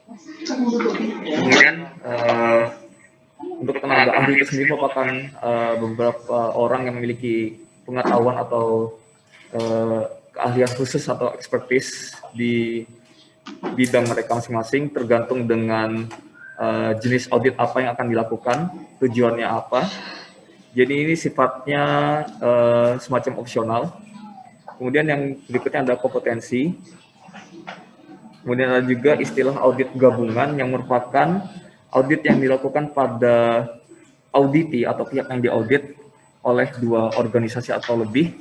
Kemudian untuk tenaga ahli itu sendiri merupakan beberapa orang yang memiliki pengetahuan atau keahlian khusus atau expertise di bidang mereka masing-masing, tergantung dengan jenis audit apa yang akan dilakukan, tujuannya apa. Jadi ini sifatnya semacam opsional. Kemudian yang berikutnya ada kompetensi. Kemudian ada juga istilah audit gabungan yang merupakan audit yang dilakukan pada auditi atau pihak yang diaudit oleh dua organisasi atau lebih.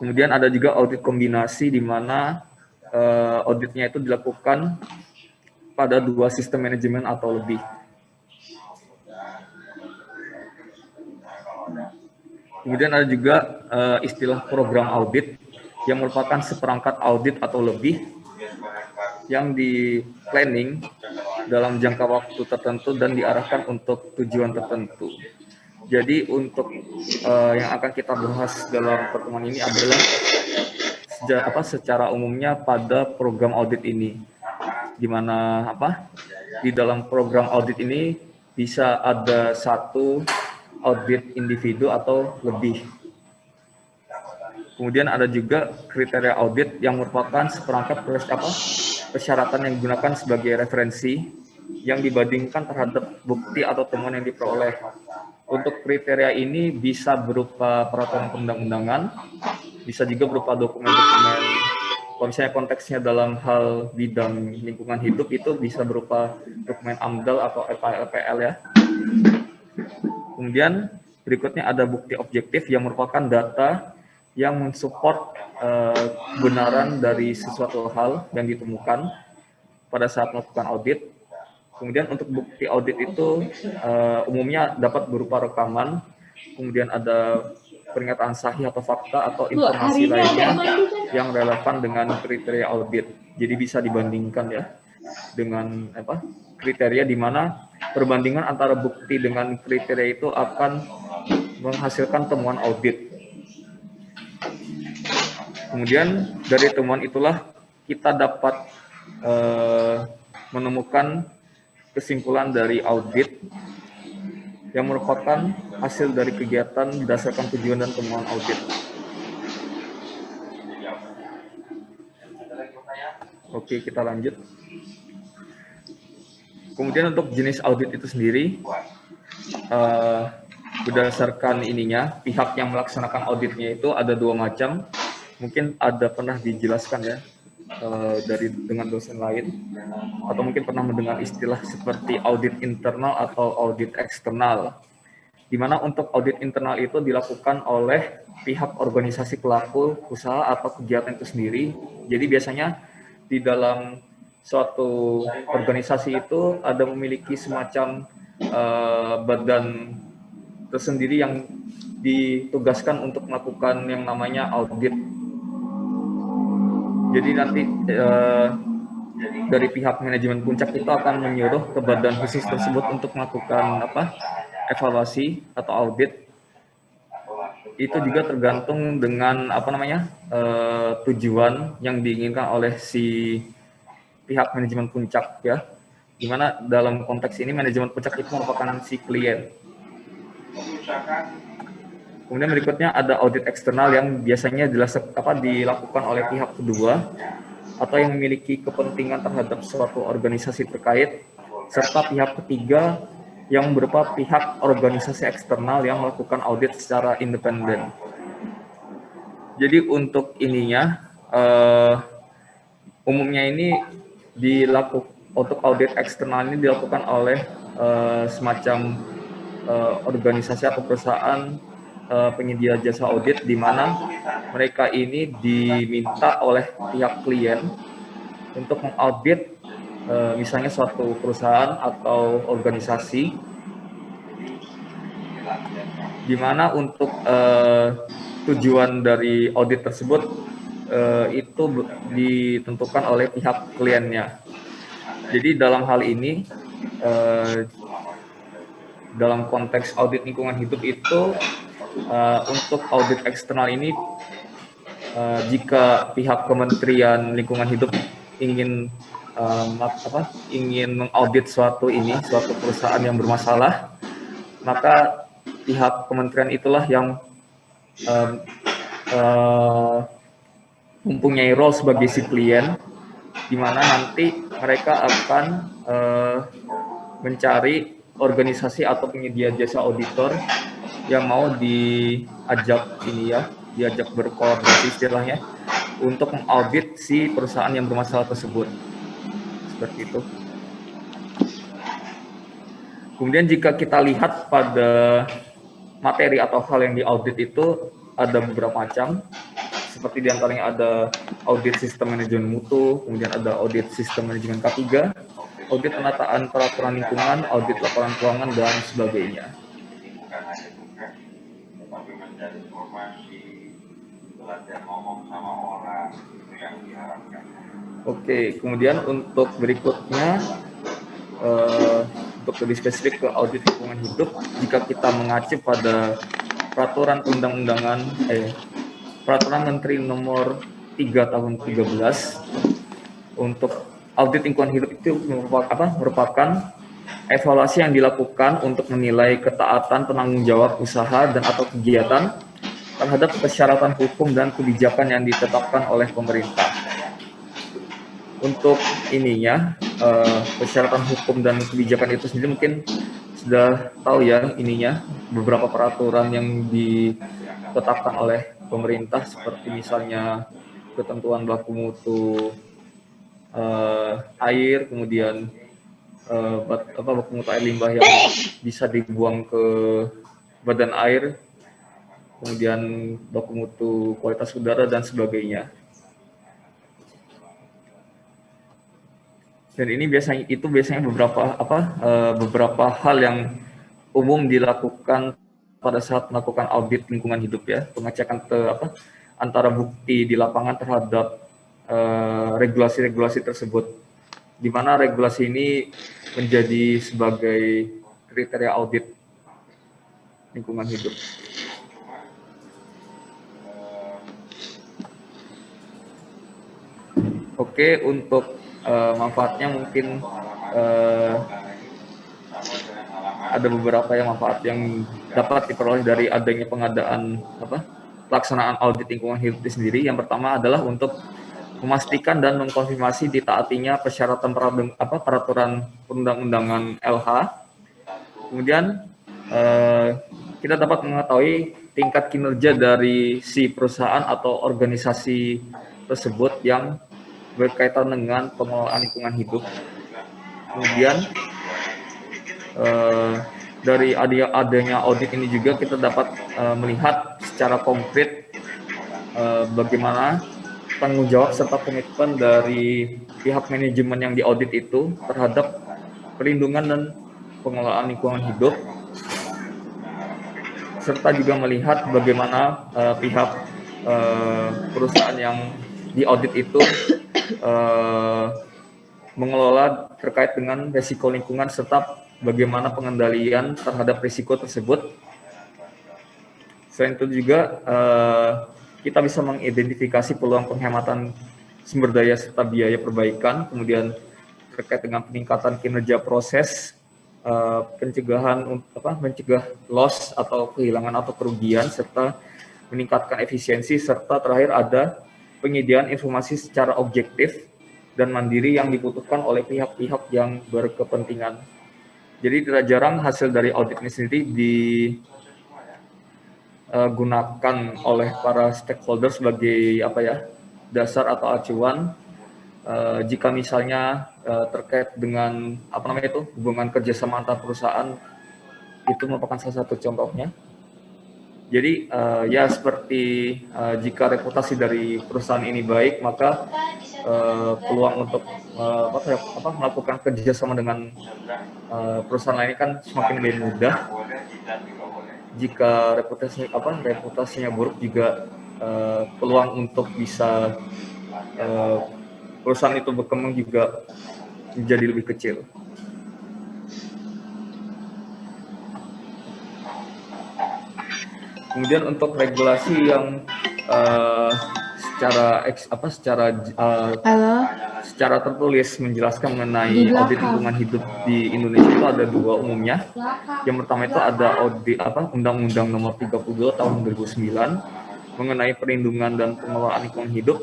Kemudian ada juga audit kombinasi di mana auditnya itu dilakukan pada dua sistem manajemen atau lebih. Kemudian ada juga istilah program audit yang merupakan seperangkat audit atau lebih yang di planning dalam jangka waktu tertentu dan diarahkan untuk tujuan tertentu. Jadi untuk yang akan kita bahas dalam pertemuan ini adalah secara umumnya pada program audit ini, di mana di dalam program audit ini bisa ada satu audit individu atau lebih. Kemudian ada juga kriteria audit yang merupakan seperangkat persyaratan yang digunakan sebagai referensi yang dibandingkan terhadap bukti atau temuan yang diperoleh. Untuk kriteria ini bisa berupa peraturan perundang-undangan, bisa juga berupa dokumen-dokumen. Kalau misalnya konteksnya dalam hal bidang lingkungan hidup itu bisa berupa dokumen AMDAL atau LPL ya. Kemudian berikutnya ada bukti objektif yang merupakan data yang mensupport kebenaran dari sesuatu hal yang ditemukan pada saat melakukan audit. Kemudian untuk bukti audit itu umumnya dapat berupa rekaman, kemudian ada pernyataan sahih atau fakta atau informasi lainnya yang relevan dengan kriteria audit. Jadi bisa dibandingkan ya dengan kriteria di mana perbandingan antara bukti dengan kriteria itu akan menghasilkan temuan audit. Kemudian dari temuan itulah kita dapat menemukan kesimpulan dari audit yang merupakan hasil dari kegiatan berdasarkan tujuan dan temuan audit. Oke, kita lanjut. Kemudian untuk jenis audit itu sendiri, berdasarkan pihak yang melaksanakan auditnya itu ada dua macam. Mungkin ada pernah dijelaskan ya dengan dosen lain, atau mungkin pernah mendengar istilah seperti audit internal atau audit eksternal, di mana untuk audit internal itu dilakukan oleh pihak organisasi pelaku usaha atau kegiatan itu sendiri. Jadi biasanya di dalam suatu organisasi itu ada memiliki semacam badan tersendiri yang ditugaskan untuk melakukan yang namanya audit. Jadi nanti dari pihak manajemen puncak itu akan menyuruh ke badan khusus tersebut untuk melakukan evaluasi atau audit. Itu juga tergantung dengan tujuan yang diinginkan oleh si pihak manajemen puncak ya. Dimana dalam konteks ini manajemen puncak itu merupakan si klien. Kemudian berikutnya ada audit eksternal yang biasanya dilakukan oleh pihak kedua atau yang memiliki kepentingan terhadap suatu organisasi terkait, serta pihak ketiga yang berupa pihak organisasi eksternal yang melakukan audit secara independen. Jadi untuk umumnya ini untuk audit eksternal ini dilakukan oleh semacam organisasi atau perusahaan penyedia jasa audit, di mana mereka ini diminta oleh pihak klien untuk mengaudit misalnya suatu perusahaan atau organisasi, di mana untuk tujuan dari audit tersebut itu ditentukan oleh pihak kliennya. Jadi dalam hal ini dalam konteks audit lingkungan hidup itu untuk audit eksternal ini jika pihak Kementerian Lingkungan Hidup ingin ingin mengaudit suatu perusahaan yang bermasalah, maka pihak kementerian itulah yang mempunyai role sebagai si klien, di mana nanti mereka akan mencari organisasi atau penyedia jasa auditor yang mau diajak berkolaborasi istilahnya untuk mengaudit si perusahaan yang bermasalah tersebut. Seperti itu. Kemudian jika kita lihat pada materi atau hal yang diaudit itu ada beberapa macam, seperti diantaranya ada audit sistem manajemen mutu, kemudian ada audit sistem manajemen K3, audit penataan peraturan lingkungan, audit laporan keuangan, dan sebagainya. Oke, kemudian untuk berikutnya, untuk lebih spesifik ke audit lingkungan hidup, jika kita mengacu pada peraturan peraturan Menteri nomor 3 tahun 13, untuk audit lingkungan hidup itu merupakan evaluasi yang dilakukan untuk menilai ketaatan penanggung jawab usaha dan atau kegiatan terhadap persyaratan hukum dan kebijakan yang ditetapkan oleh pemerintah. Untuk persyaratan hukum dan kebijakan itu sendiri mungkin sudah tahu ya beberapa peraturan yang ditetapkan oleh pemerintah, seperti misalnya ketentuan baku mutu air, kemudian baku mutu air limbah yang bisa dibuang ke badan air, kemudian baku mutu kualitas udara dan sebagainya. Dan ini biasanya beberapa hal yang umum dilakukan pada saat melakukan audit lingkungan hidup ya, pengecekan antara bukti di lapangan terhadap regulasi-regulasi tersebut, di mana regulasi ini menjadi sebagai kriteria audit lingkungan hidup. Oke, untuk manfaatnya mungkin ada beberapa manfaat yang dapat diperoleh dari adanya pelaksanaan audit lingkungan hidup itu sendiri. Yang pertama adalah untuk memastikan dan mengkonfirmasi ditaatinya persyaratan peraturan perundang-undangan LH. Kemudian kita dapat mengetahui tingkat kinerja dari si perusahaan atau organisasi tersebut yang berkaitan dengan pengelolaan lingkungan hidup. Kemudian dari adanya audit ini juga kita dapat melihat secara konkret bagaimana tanggung jawab serta komitmen dari pihak manajemen yang diaudit itu terhadap perlindungan dan pengelolaan lingkungan hidup, serta juga melihat bagaimana pihak perusahaan yang diaudit itu mengelola terkait dengan risiko lingkungan serta bagaimana pengendalian terhadap risiko tersebut. Selain itu juga kita bisa mengidentifikasi peluang penghematan sumber daya serta biaya perbaikan, kemudian terkait dengan peningkatan kinerja proses, mencegah loss atau kehilangan atau kerugian, serta meningkatkan efisiensi, serta terakhir ada penyediaan informasi secara objektif dan mandiri yang dibutuhkan oleh pihak-pihak yang berkepentingan. Jadi tidak jarang hasil dari audit ini sendiri digunakan oleh para stakeholder sebagai dasar atau acuan jika misalnya terkait dengan hubungan kerjasama antar perusahaan, itu merupakan salah satu contohnya. Jadi ya seperti jika reputasi dari perusahaan ini baik, maka peluang untuk melakukan kerjasama dengan perusahaan lain kan semakin lebih mudah. Jika reputasinya buruk juga peluang untuk bisa perusahaan itu berkembang juga menjadi lebih kecil. Kemudian untuk regulasi yang Halo, secara tertulis menjelaskan di mengenai audit belakang. lingkungan hidup di Indonesia itu ada dua umumnya. Yang pertama itu ada audit Undang-Undang Nomor 32 Tahun 2009 mengenai perlindungan dan pengelolaan lingkungan hidup,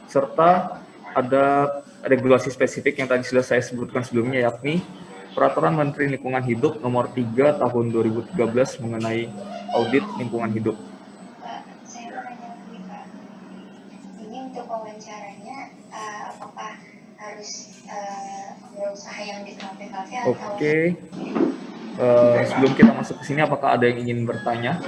serta ada regulasi spesifik yang tadi sudah saya sebutkan sebelumnya, yakni Peraturan Menteri Lingkungan Hidup Nomor 3 Tahun 2013 mengenai audit lingkungan hidup. Saya mau nanya lagi Pak, ini untuk wawancaranya apakah harus berusaha yang di kafe-kafe atau? Oke. Sebelum kita masuk ke sini, apakah ada yang ingin bertanya?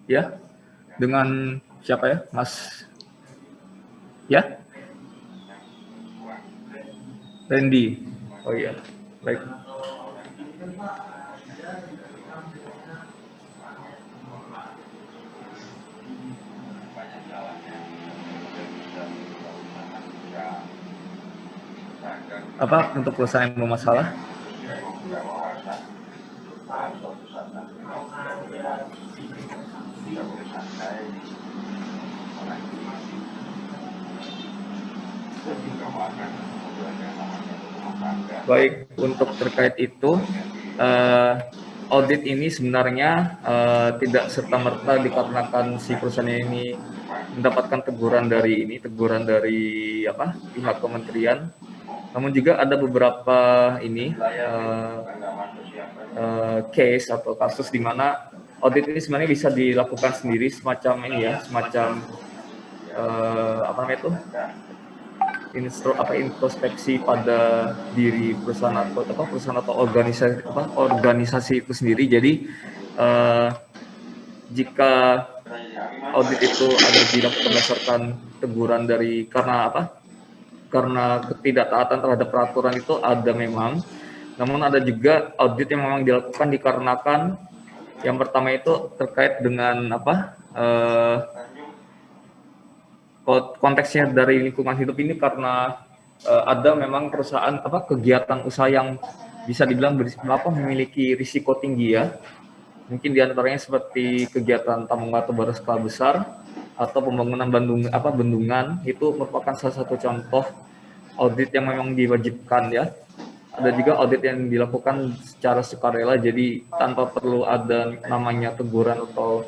Ya, dengan siapa ya, Mas? Ya, Randy. Oh iya, baik. Apa untuk perusahaan yang bermasalah? Baik, untuk terkait itu, audit ini sebenarnya tidak serta-merta dikarenakan si perusahaan ini mendapatkan teguran dari pihak kementerian, namun juga ada beberapa case atau kasus di mana audit ini sebenarnya bisa dilakukan sendiri, semacam introspeksi pada diri perusahaan atau organisasi itu sendiri. Jadi jika audit itu ada dilakukan berdasarkan teguran karena ketidaktaatan terhadap peraturan itu ada memang, namun ada juga audit yang memang dilakukan dikarenakan yang pertama itu terkait dengan konteksnya dari lingkungan hidup ini karena ada memang perusahaan kegiatan usaha yang bisa dibilang memiliki risiko tinggi ya. Mungkin diantaranya seperti kegiatan tambang batu bara skala besar atau pembangunan bendungan, itu merupakan salah satu contoh audit yang memang diwajibkan ya. Ada juga audit yang dilakukan secara sukarela, jadi tanpa perlu ada namanya teguran atau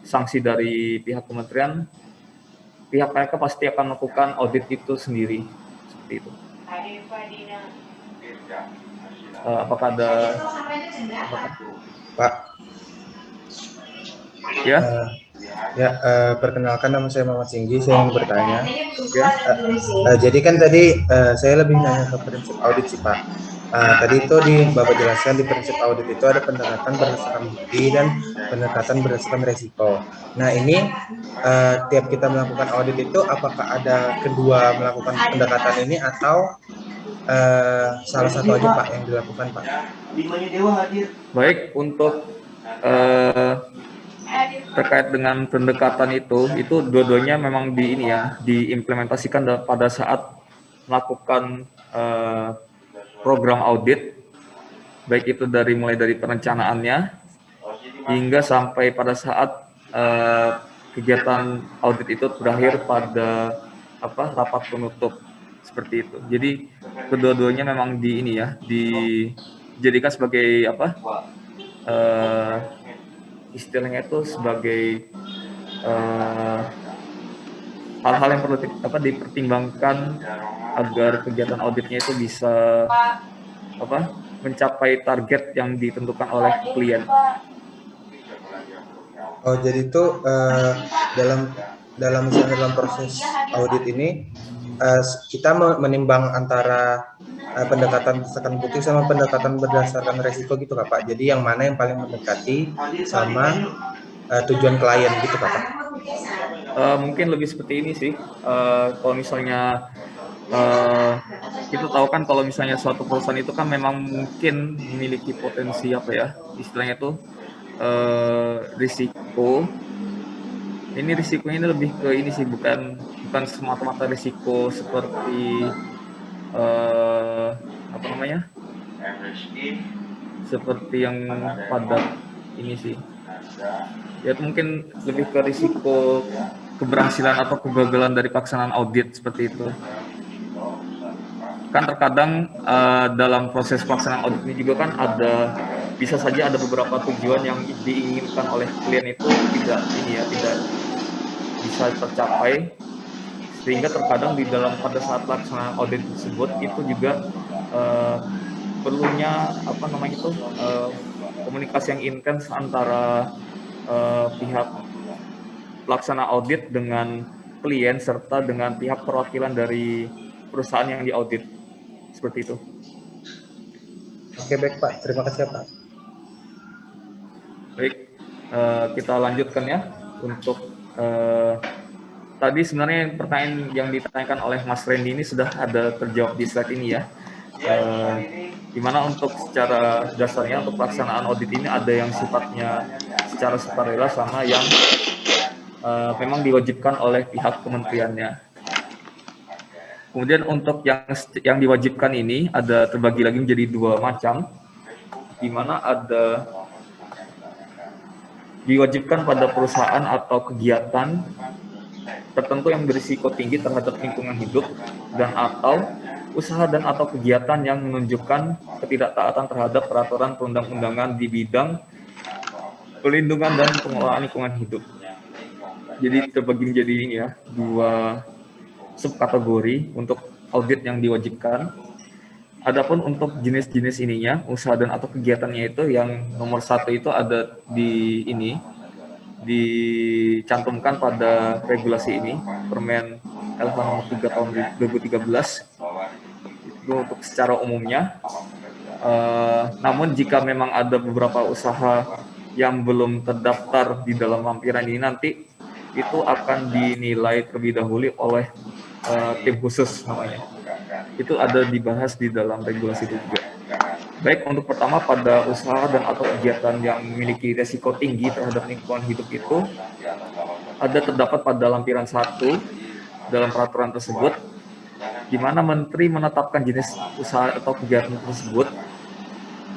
sanksi dari pihak kementerian. Pihak mereka pasti akan melakukan audit itu sendiri, seperti itu. Apakah ada? Pak. Ya. Perkenalkan, nama saya Muhammad Singgi. Saya ingin bertanya. Ya. Jadi kan tadi saya lebih nanya ke prinsip audit sih Pak. Tadi itu Bapak jelaskan di prinsip audit itu ada pendekatan berdasarkan bukti dan pendekatan berdasarkan resiko. Nah ini tiap kita melakukan audit itu apakah ada kedua melakukan pendekatan ini atau salah satu aja Pak yang dilakukan Pak? Baik, untuk terkait dengan pendekatan itu dua-duanya memang diimplementasikan pada saat melakukan program audit, baik itu mulai dari perencanaannya hingga sampai pada saat kegiatan audit itu berakhir pada rapat penutup, seperti itu. Jadi kedua-duanya memang dijadikan sebagai istilahnya itu sebagai hal-hal yang perlu dipertimbangkan agar kegiatan auditnya itu bisa mencapai target yang ditentukan oleh klien. Oh, jadi itu dalam proses audit ini kita menimbang antara pendekatan berdasarkan bukti sama pendekatan berdasarkan resiko gitu Pak. Jadi yang mana yang paling mendekati sama tujuan klien gitu Pak? Mungkin lebih seperti ini sih. Kalau misalnya kita tahu kan kalau misalnya suatu perusahaan itu kan memang mungkin memiliki potensi istilahnya itu risiko Ini risikonya ini lebih ke ini sih, bukan semata-mata risiko seperti apa namanya, seperti yang pada ini sih. Ya itu mungkin lebih ke risiko keberhasilan atau kegagalan dari pelaksanaan audit seperti itu. Kan terkadang dalam proses pelaksanaan audit ini juga kan bisa saja ada beberapa tujuan yang diinginkan oleh klien itu tidak bisa tercapai, sehingga terkadang di dalam pada saat pelaksanaan audit tersebut itu juga perlunya apa namanya itu komunikasi yang intens antara pihak pelaksana audit dengan klien serta dengan pihak perwakilan dari perusahaan yang diaudit, seperti itu. Oke, baik Pak. Terima kasih ya, Pak. Baik, kita lanjutkan ya untuk tadi sebenarnya pertanyaan yang ditanyakan oleh Mas Randy ini sudah ada terjawab di slide ini ya. Di mana untuk secara dasarnya untuk pelaksanaan audit ini ada yang sifatnya secara sukarela sama yang memang diwajibkan oleh pihak kementeriannya. Kemudian untuk yang diwajibkan ini ada terbagi lagi menjadi dua macam, di mana ada diwajibkan pada perusahaan atau kegiatan tertentu yang berisiko tinggi terhadap lingkungan hidup dan atau usaha dan atau kegiatan yang menunjukkan ketidaktaatan terhadap peraturan perundang-undangan di bidang pelindungan dan pengelolaan lingkungan hidup. Jadi terbagi menjadi ini ya, dua subkategori untuk audit yang diwajibkan. Adapun untuk jenis-jenis ininya, usaha dan atau kegiatannya itu yang nomor 1 itu ada di ini, dicantumkan pada regulasi ini, Permen LH nomor 3 tahun 2013, itu untuk secara umumnya. Namun jika memang ada beberapa usaha yang belum terdaftar di dalam lampiran ini nanti, itu akan dinilai terlebih dahulu oleh tim khusus namanya. Itu ada dibahas di dalam regulasi itu juga. Baik, untuk pertama pada usaha dan atau kegiatan yang memiliki resiko tinggi terhadap lingkungan hidup itu ada terdapat pada lampiran 1 dalam peraturan tersebut, di mana Menteri menetapkan jenis usaha atau kegiatan tersebut.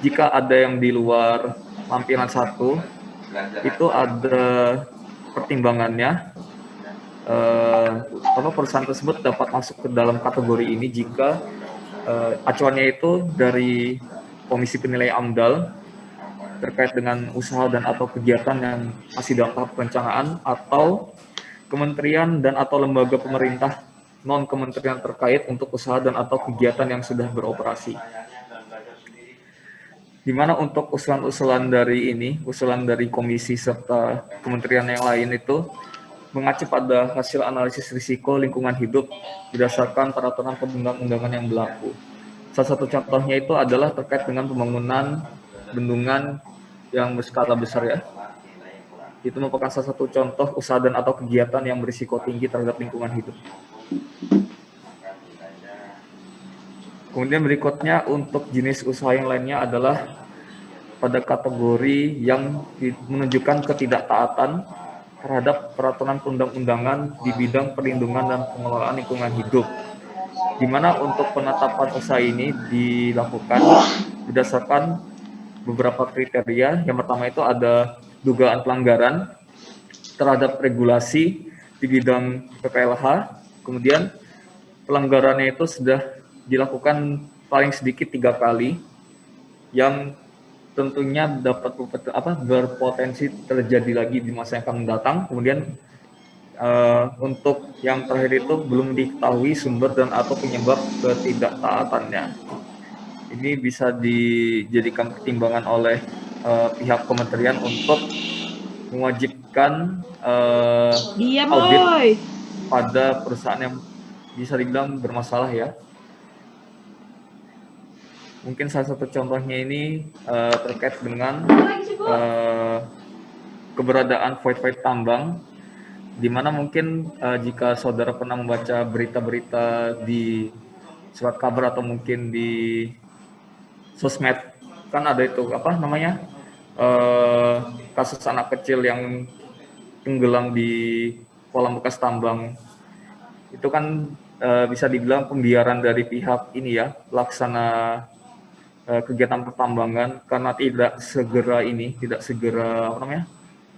Jika ada yang di luar lampiran 1, itu ada pertimbangannya. Perusahaan tersebut dapat masuk ke dalam kategori ini jika acuannya itu dari Komisi Penilai AMDAL terkait dengan usaha dan atau kegiatan yang masih dalam tahap perencanaan atau kementerian dan atau lembaga pemerintah non kementerian terkait untuk usaha dan atau kegiatan yang sudah beroperasi. Di mana untuk usulan-usulan dari komisi serta kementerian yang lain itu mengacu pada hasil analisis risiko lingkungan hidup berdasarkan peraturan perundang-undangan yang berlaku. Salah satu contohnya itu adalah terkait dengan pembangunan bendungan yang berskala besar ya. Itu merupakan salah satu contoh usaha dan atau kegiatan yang berisiko tinggi terhadap lingkungan hidup. Kemudian berikutnya untuk jenis usaha yang lainnya adalah pada kategori yang menunjukkan ketidaktaatan terhadap peraturan perundang-undangan di bidang perlindungan dan pengelolaan lingkungan hidup, di mana untuk penetapan usaha ini dilakukan berdasarkan beberapa kriteria. Yang pertama itu ada dugaan pelanggaran terhadap regulasi di bidang PPLH, kemudian pelanggarannya itu sudah dilakukan paling sedikit 3 kali, yang tentunya dapat berpotensi terjadi lagi di masa yang akan mendatang. Kemudian untuk yang terakhir itu belum diketahui sumber dan atau penyebab ketidaktaatannya. Ini bisa dijadikan pertimbangan oleh pihak kementerian untuk mewajibkan audit pada perusahaan yang bisa dibilang bermasalah ya. Mungkin salah satu contohnya ini terkait dengan keberadaan void tambang, di mana mungkin jika saudara pernah membaca berita-berita di surat kabar atau mungkin di sosmed, kan ada itu kasus anak kecil yang tenggelam di kolam bekas tambang. Itu kan bisa dibilang pembiaran dari pihak ini ya, pelaksana kegiatan pertambangan, karena tidak segera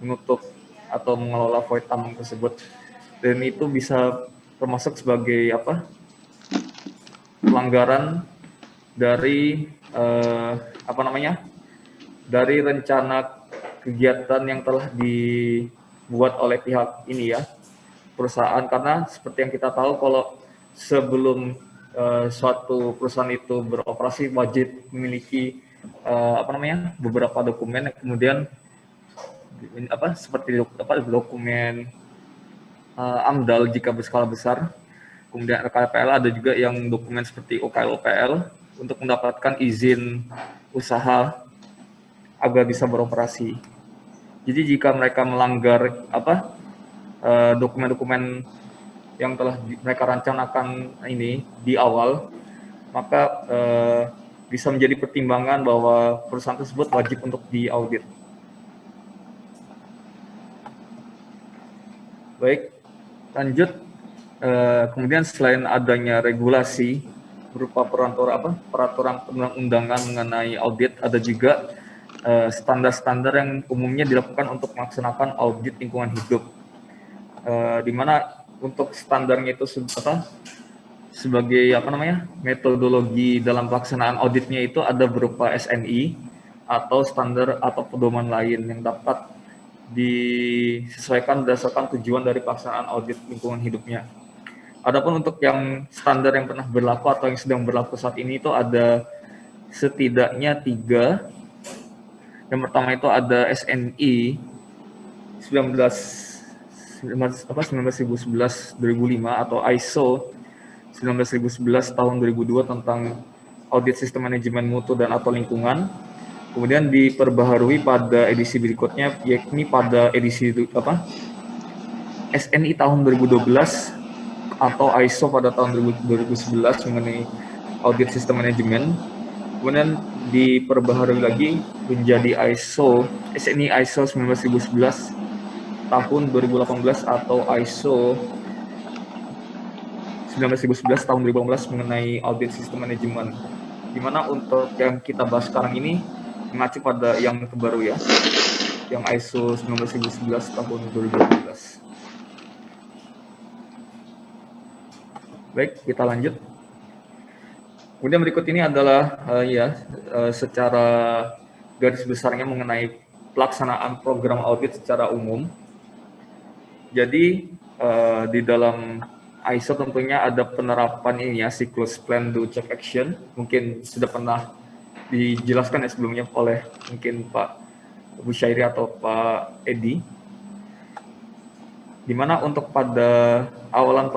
menutup atau mengelola void tambang tersebut, dan itu bisa termasuk sebagai pelanggaran dari dari rencana kegiatan yang telah dibuat oleh pihak ini ya, perusahaan. Karena seperti yang kita tahu, kalau sebelum suatu perusahaan itu beroperasi wajib memiliki beberapa dokumen, kemudian seperti dokumen AMDAL jika berskala besar, kemudian RKPL, ada juga yang dokumen seperti OKL untuk mendapatkan izin usaha agar bisa beroperasi. Jadi jika mereka melanggar dokumen-dokumen yang telah mereka rencanakan ini di awal, maka bisa menjadi pertimbangan bahwa perusahaan tersebut wajib untuk diaudit. Baik, lanjut. Kemudian selain adanya regulasi berupa peraturan perundang-undangan mengenai audit, ada juga standar-standar yang umumnya dilakukan untuk melaksanakan audit lingkungan hidup, di mana untuk standarnya itu sebagai metodologi dalam pelaksanaan auditnya itu ada berupa SNI atau standar atau pedoman lain yang dapat disesuaikan berdasarkan tujuan dari pelaksanaan audit lingkungan hidupnya. Adapun untuk yang standar yang pernah berlaku atau yang sedang berlaku saat ini itu ada setidaknya 3. Yang pertama itu ada SNI 1911 2005 atau ISO 19011 tahun 2002 tentang audit sistem manajemen mutu dan atau lingkungan. Kemudian diperbaharui pada edisi berikutnya, yakni pada edisi SNI tahun 2012 atau ISO pada tahun 2011 mengenai audit sistem manajemen. Kemudian diperbaharui lagi menjadi SNI ISO 19011 tahun 2018 atau ISO 19011 tahun 2018 mengenai audit sistem manajemen. Di mana untuk yang kita bahas sekarang ini mengacu pada yang terbaru ya, yang ISO 19011 tahun 2018. Baik, kita lanjut. Kemudian berikut ini adalah secara garis besarnya mengenai pelaksanaan program audit secara umum. Jadi di dalam ISO tentunya ada penerapan ini ya, siklus plan do check action. Mungkin sudah pernah dijelaskan ya sebelumnya oleh mungkin Pak Busyairi atau Pak Edi. Di mana untuk pada awalan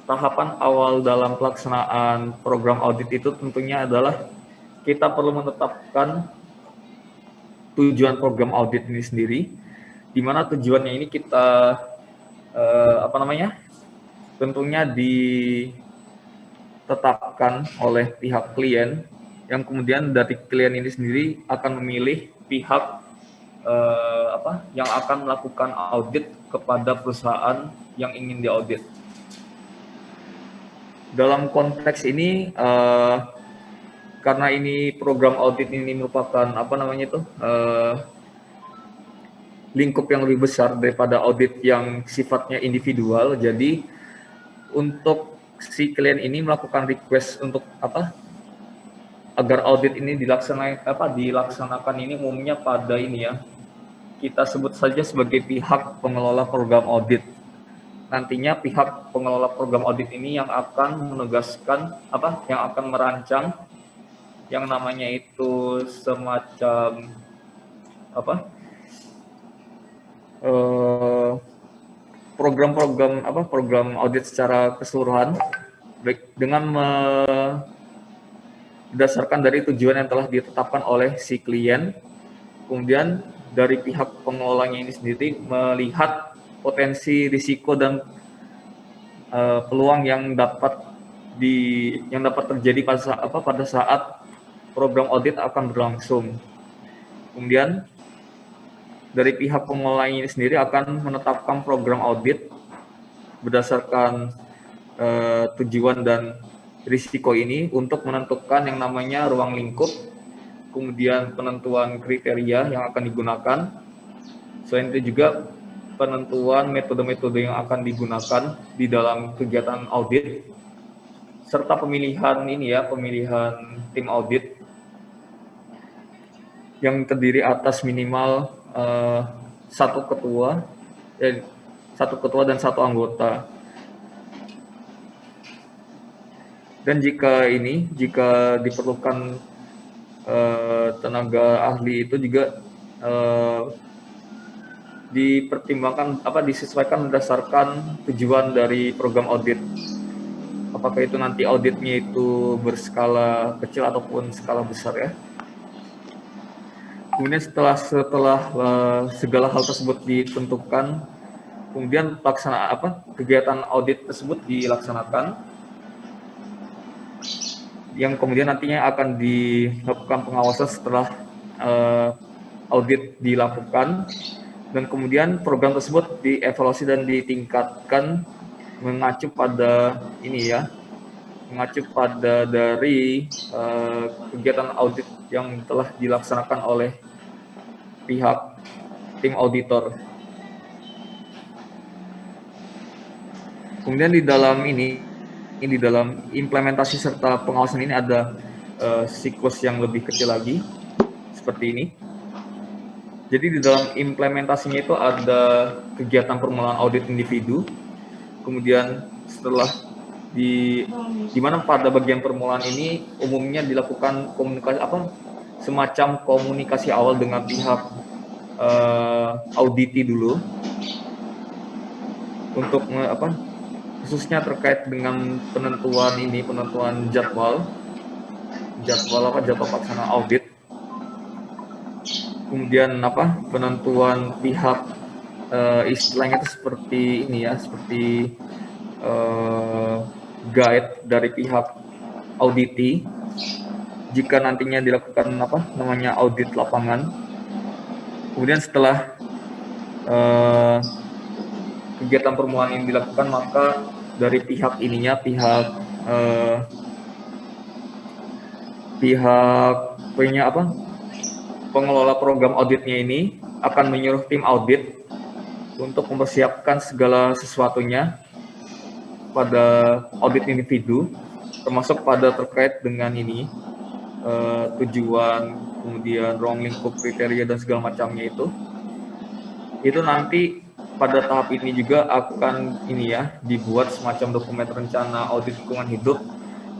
tahapan awal dalam pelaksanaan program audit itu tentunya adalah kita perlu menetapkan tujuan program audit ini sendiri, di mana tujuannya ini kita tentunya ditetapkan oleh pihak klien, yang kemudian dari klien ini sendiri akan memilih pihak yang akan melakukan audit kepada perusahaan yang ingin diaudit. Dalam konteks ini, karena ini program audit ini merupakan lingkup yang lebih besar daripada audit yang sifatnya individual, jadi untuk si klien ini melakukan request untuk agar audit ini dilaksanakan ini umumnya pada ini ya, kita sebut saja sebagai pihak pengelola program audit. Nantinya pihak pengelola program audit ini yang akan menugaskan yang akan merancang yang namanya itu semacam program audit secara keseluruhan, baik dengan berdasarkan dari tujuan yang telah ditetapkan oleh si klien. Kemudian dari pihak pengelolanya ini sendiri melihat potensi risiko dan peluang yang dapat terjadi pada saat program audit akan berlangsung. Kemudian dari pihak pengelola ini sendiri akan menetapkan program audit berdasarkan tujuan dan risiko ini untuk menentukan yang namanya ruang lingkup, kemudian penentuan kriteria yang akan digunakan. Selain itu juga penentuan metode-metode yang akan digunakan di dalam kegiatan audit, serta pemilihan pemilihan tim audit yang terdiri atas minimal satu ketua dan satu anggota. Dan jika diperlukan tenaga ahli itu juga disesuaikan berdasarkan tujuan dari program audit. Apakah itu nanti auditnya itu berskala kecil ataupun skala besar ya. Kemudian setelah segala hal tersebut ditentukan, kemudian kegiatan audit tersebut dilaksanakan, yang kemudian nantinya akan dilakukan pengawasan setelah audit dilakukan, dan kemudian program tersebut dievaluasi dan ditingkatkan mengacu pada dari kegiatan audit yang telah dilaksanakan oleh pihak tim auditor. Kemudian di dalam implementasi serta pengawasan ini ada siklus yang lebih kecil lagi seperti ini. Jadi di dalam implementasinya itu ada kegiatan permulaan audit individu, kemudian setelah di mana pada bagian permulaan ini umumnya dilakukan semacam komunikasi awal dengan pihak auditi dulu untuk khususnya terkait dengan penentuan jadwal pelaksanaan audit, kemudian penentuan pihak istilahnya itu seperti guide dari pihak auditi jika nantinya dilakukan audit lapangan. Kemudian setelah kegiatan permulaan ini dilakukan, maka dari pihak pengelola program auditnya ini akan menyuruh tim audit untuk mempersiapkan segala sesuatunya pada audit individu, termasuk pada terkait dengan tujuan, kemudian ruang lingkup, kriteria dan segala macamnya itu nanti pada tahap ini juga akan dibuat semacam dokumen rencana audit lingkungan hidup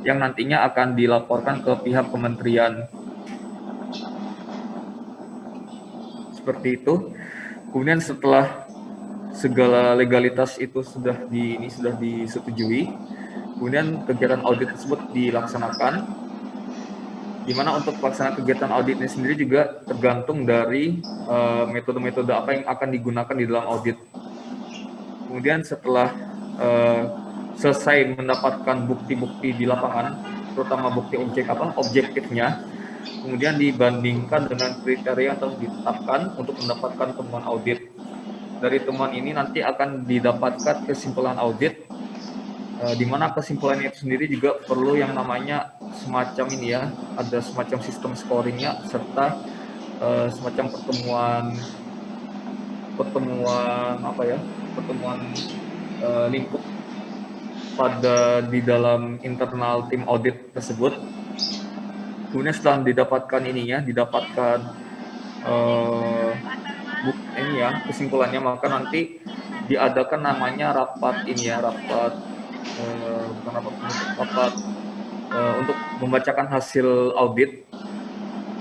yang nantinya akan dilaporkan ke pihak kementerian. Seperti itu. Kemudian setelah segala legalitas itu sudah disetujui, kemudian kegiatan audit tersebut dilaksanakan, di mana untuk pelaksanaan kegiatan audit ini sendiri juga tergantung dari metode-metode apa yang akan digunakan di dalam audit. Kemudian setelah selesai mendapatkan bukti-bukti di lapangan, terutama bukti objektifnya, kemudian dibandingkan dengan kriteria yang telah ditetapkan untuk mendapatkan temuan audit. Dari temuan ini nanti akan didapatkan kesimpulan audit, di mana kesimpulannya itu sendiri juga perlu yang namanya semacam ada semacam sistem scoringnya, serta semacam pertemuan lingkup di dalam internal tim audit tersebut. Kemudian setelah didapatkan kesimpulannya, maka nanti diadakan namanya rapat untuk membacakan hasil audit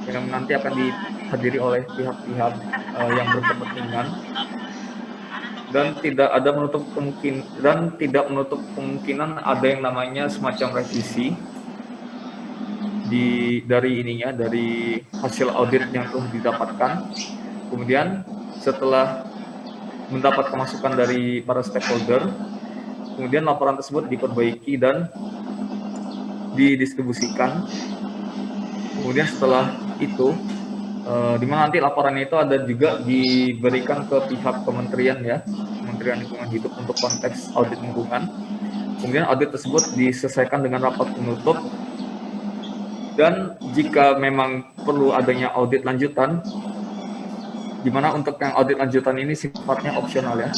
yang nanti akan dihadiri oleh pihak-pihak yang berkepentingan, dan tidak menutup kemungkinan ada yang namanya semacam revisi dari hasil audit yang telah didapatkan. Kemudian setelah mendapat masukan dari para stakeholder, kemudian laporan tersebut diperbaiki dan didistribusikan. Kemudian setelah itu di mana nanti laporannya itu ada juga diberikan ke pihak kementerian ya, Kementerian Lingkungan Hidup untuk konteks audit lingkungan. Kemudian audit tersebut diselesaikan dengan rapat penutup, dan jika memang perlu adanya audit lanjutan, di mana untuk yang audit lanjutan ini sifatnya opsional ya,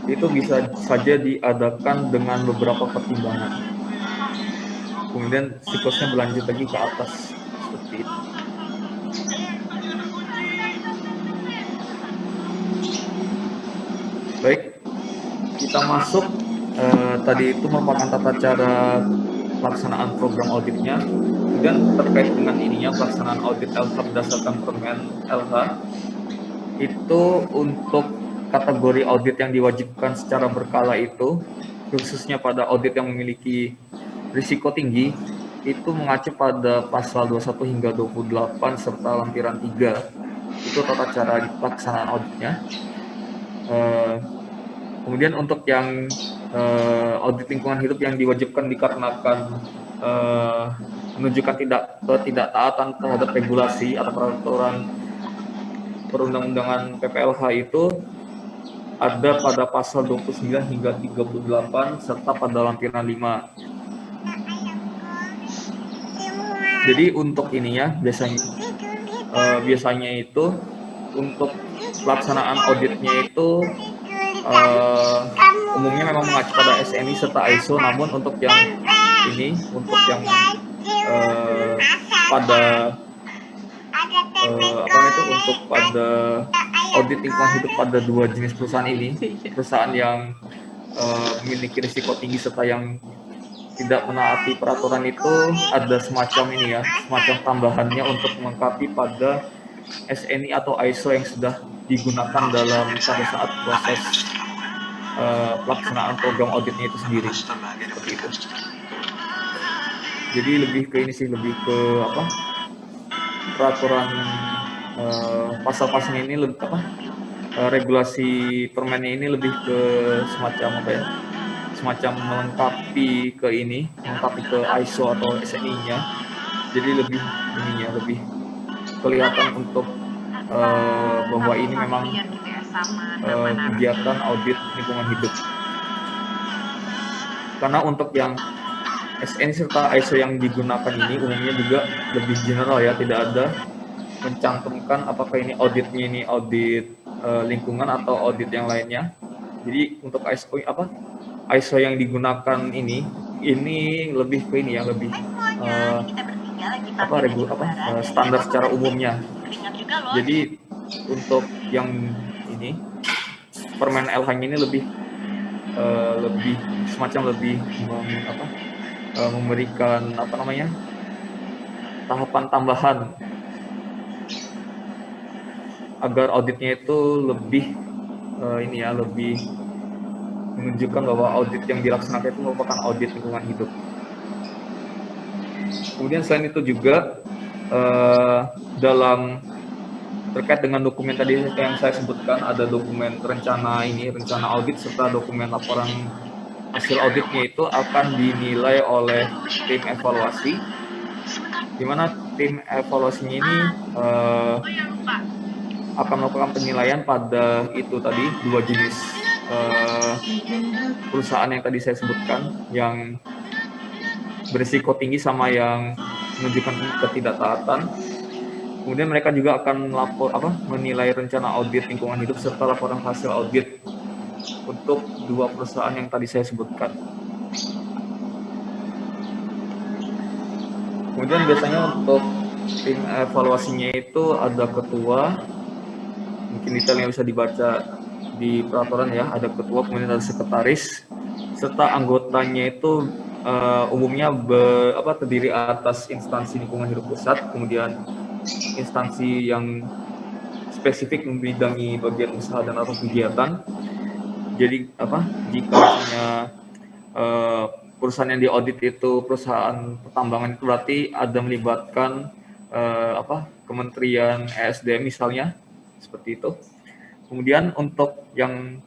itu bisa saja diadakan dengan beberapa pertimbangan. Kemudian siklusnya berlanjut lagi ke atas seperti itu. Baik, kita masuk tadi itu merupakan tata cara pelaksanaan program auditnya. Kemudian terkait dengan ininya pelaksanaan audit LH berdasarkan Permen LH, itu untuk kategori audit yang diwajibkan secara berkala itu, khususnya pada audit yang memiliki risiko tinggi, itu mengacu pada pasal 21 hingga 28 serta lampiran 3. Itu tata cara pelaksanaan auditnya. Kemudian untuk yang audit lingkungan hidup yang diwajibkan dikarenakan menunjukkan ketidaktaatan terhadap regulasi atau peraturan perundang-undangan PPLH itu ada pada pasal 29 hingga 38 serta pada lampiran 5. Jadi untuk ininya biasanya itu untuk pelaksanaan auditnya itu umumnya memang mengacu pada SNI serta ISO, namun untuk yang ini, untuk yang pada untuk pada audit lingkungan hidup pada dua jenis perusahaan ini, perusahaan yang memiliki risiko tinggi serta yang tidak menaati peraturan, itu ada semacam ini ya, semacam tambahannya untuk melengkapi pada SNI atau ISO yang sudah digunakan pada saat proses pelaksanaan program auditnya itu sendiri, seperti itu. Jadi lebih ke ini sih, lebih ke apa, peraturan pasal-pasalnya ini lebih apa, regulasi permennya ini lebih ke semacam apa ya, semacam melengkapi ke ini, melengkapi ke ISO atau SNI-nya. Jadi lebih ininya, lebih kelihatan untuk bahwa ini memang kegiatan audit lingkungan hidup. Karena untuk yang SNI serta ISO yang digunakan ini umumnya juga lebih general ya, tidak ada mencantumkan apakah ini auditnya ini audit lingkungan atau audit yang lainnya. Jadi untuk ISO yang digunakan ini lebih ke ini ya, lebih standar secara umumnya. Jadi untuk yang ini Permen LH ini lebih semacam lebih memberikan tahapan tambahan agar auditnya itu lebih lebih menunjukkan bahwa audit yang dilaksanakan itu merupakan audit lingkungan hidup. Kemudian selain itu juga dalam terkait dengan dokumen tadi yang saya sebutkan, ada dokumen rencana audit serta dokumen laporan hasil auditnya itu akan dinilai oleh tim evaluasi, di mana tim evaluasinya ini akan melakukan penilaian pada itu tadi dua jenis perusahaan yang tadi saya sebutkan, yang berisiko tinggi sama yang menunjukkan ketidaktaatan. Kemudian mereka juga akan menilai rencana audit lingkungan hidup serta laporan hasil audit untuk dua perusahaan yang tadi saya sebutkan. Kemudian biasanya untuk tim evaluasinya itu ada ketua, mungkin detailnya bisa dibaca di peraturan ya, ada ketua, kemudian ada sekretaris, serta anggotanya itu umumnya terdiri atas instansi lingkungan hidup pusat, kemudian instansi yang spesifik membidangi bagian usaha dan atau kegiatan. Jadi jika misalnya perusahaan yang diaudit itu perusahaan pertambangan, itu berarti ada melibatkan Kementerian ESDM misalnya, seperti itu. Kemudian untuk yang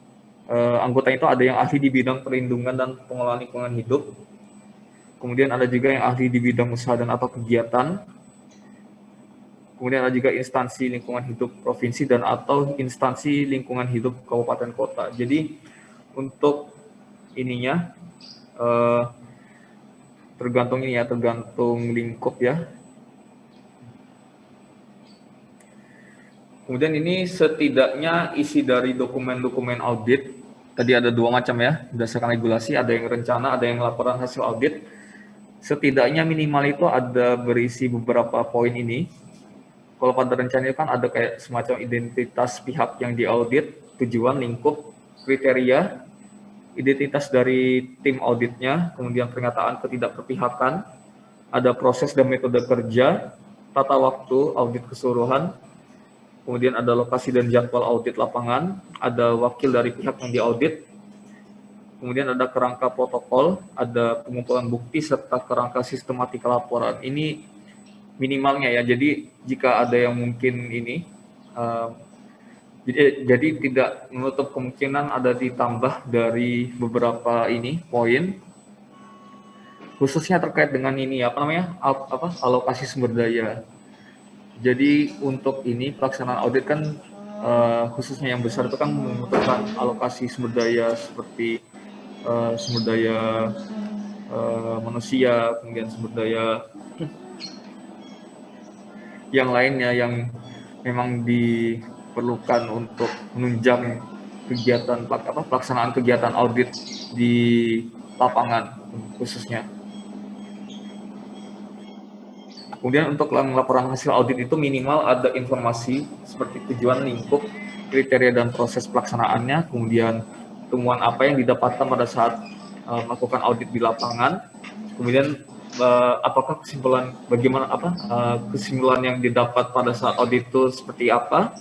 anggota itu ada yang ahli di bidang perlindungan dan pengelolaan lingkungan hidup. Kemudian ada juga yang ahli di bidang usaha dan atau kegiatan. Kemudian ada juga instansi lingkungan hidup provinsi dan atau instansi lingkungan hidup kabupaten kota. Jadi untuk ininya tergantung ini ya, tergantung lingkup ya. Kemudian ini setidaknya isi dari dokumen-dokumen audit, tadi ada 2 macam ya, berdasarkan regulasi, ada yang rencana, ada yang laporan hasil audit. Setidaknya minimal itu ada berisi beberapa poin ini. Kalau pada rencana itu kan ada kayak semacam identitas pihak yang diaudit, tujuan, lingkup, kriteria, identitas dari tim auditnya, kemudian pernyataan ketidakberpihakan, ada proses dan metode kerja, tata waktu audit keseluruhan, kemudian ada lokasi dan jadwal audit lapangan, ada wakil dari pihak yang diaudit, kemudian ada kerangka protokol, ada pengumpulan bukti, serta kerangka sistematika laporan. Ini minimalnya ya, jadi jika ada yang mungkin ini, jadi tidak menutup kemungkinan ada ditambah dari beberapa ini poin, khususnya terkait dengan ini apa namanya, alokasi sumber daya. Jadi untuk ini pelaksanaan audit kan khususnya yang besar itu kan membutuhkan alokasi sumber daya seperti sumber daya manusia, kemudian sumber daya yang lainnya yang memang diperlukan untuk menunjang kegiatan pelaksanaan kegiatan audit di lapangan khususnya. Kemudian untuk laporan hasil audit itu minimal ada informasi seperti tujuan, lingkup, kriteria dan proses pelaksanaannya, kemudian temuan apa yang didapatkan pada saat melakukan audit di lapangan, kemudian apakah kesimpulan yang didapat pada saat audit itu seperti apa,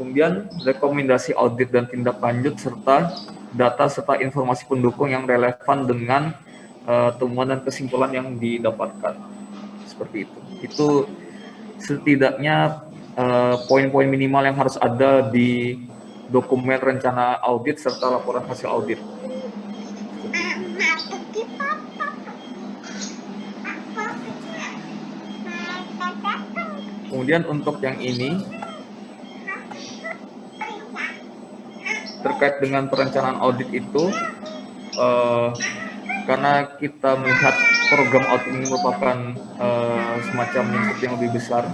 kemudian rekomendasi audit dan tindak lanjut serta data serta informasi pendukung yang relevan dengan temuan dan kesimpulan yang didapatkan, seperti itu. Itu setidaknya poin-poin minimal yang harus ada di dokumen rencana audit serta laporan hasil audit. Kemudian untuk yang ini terkait dengan perencanaan audit itu, karena kita melihat program audit ini merupakan semacam lingkup yang lebih besar,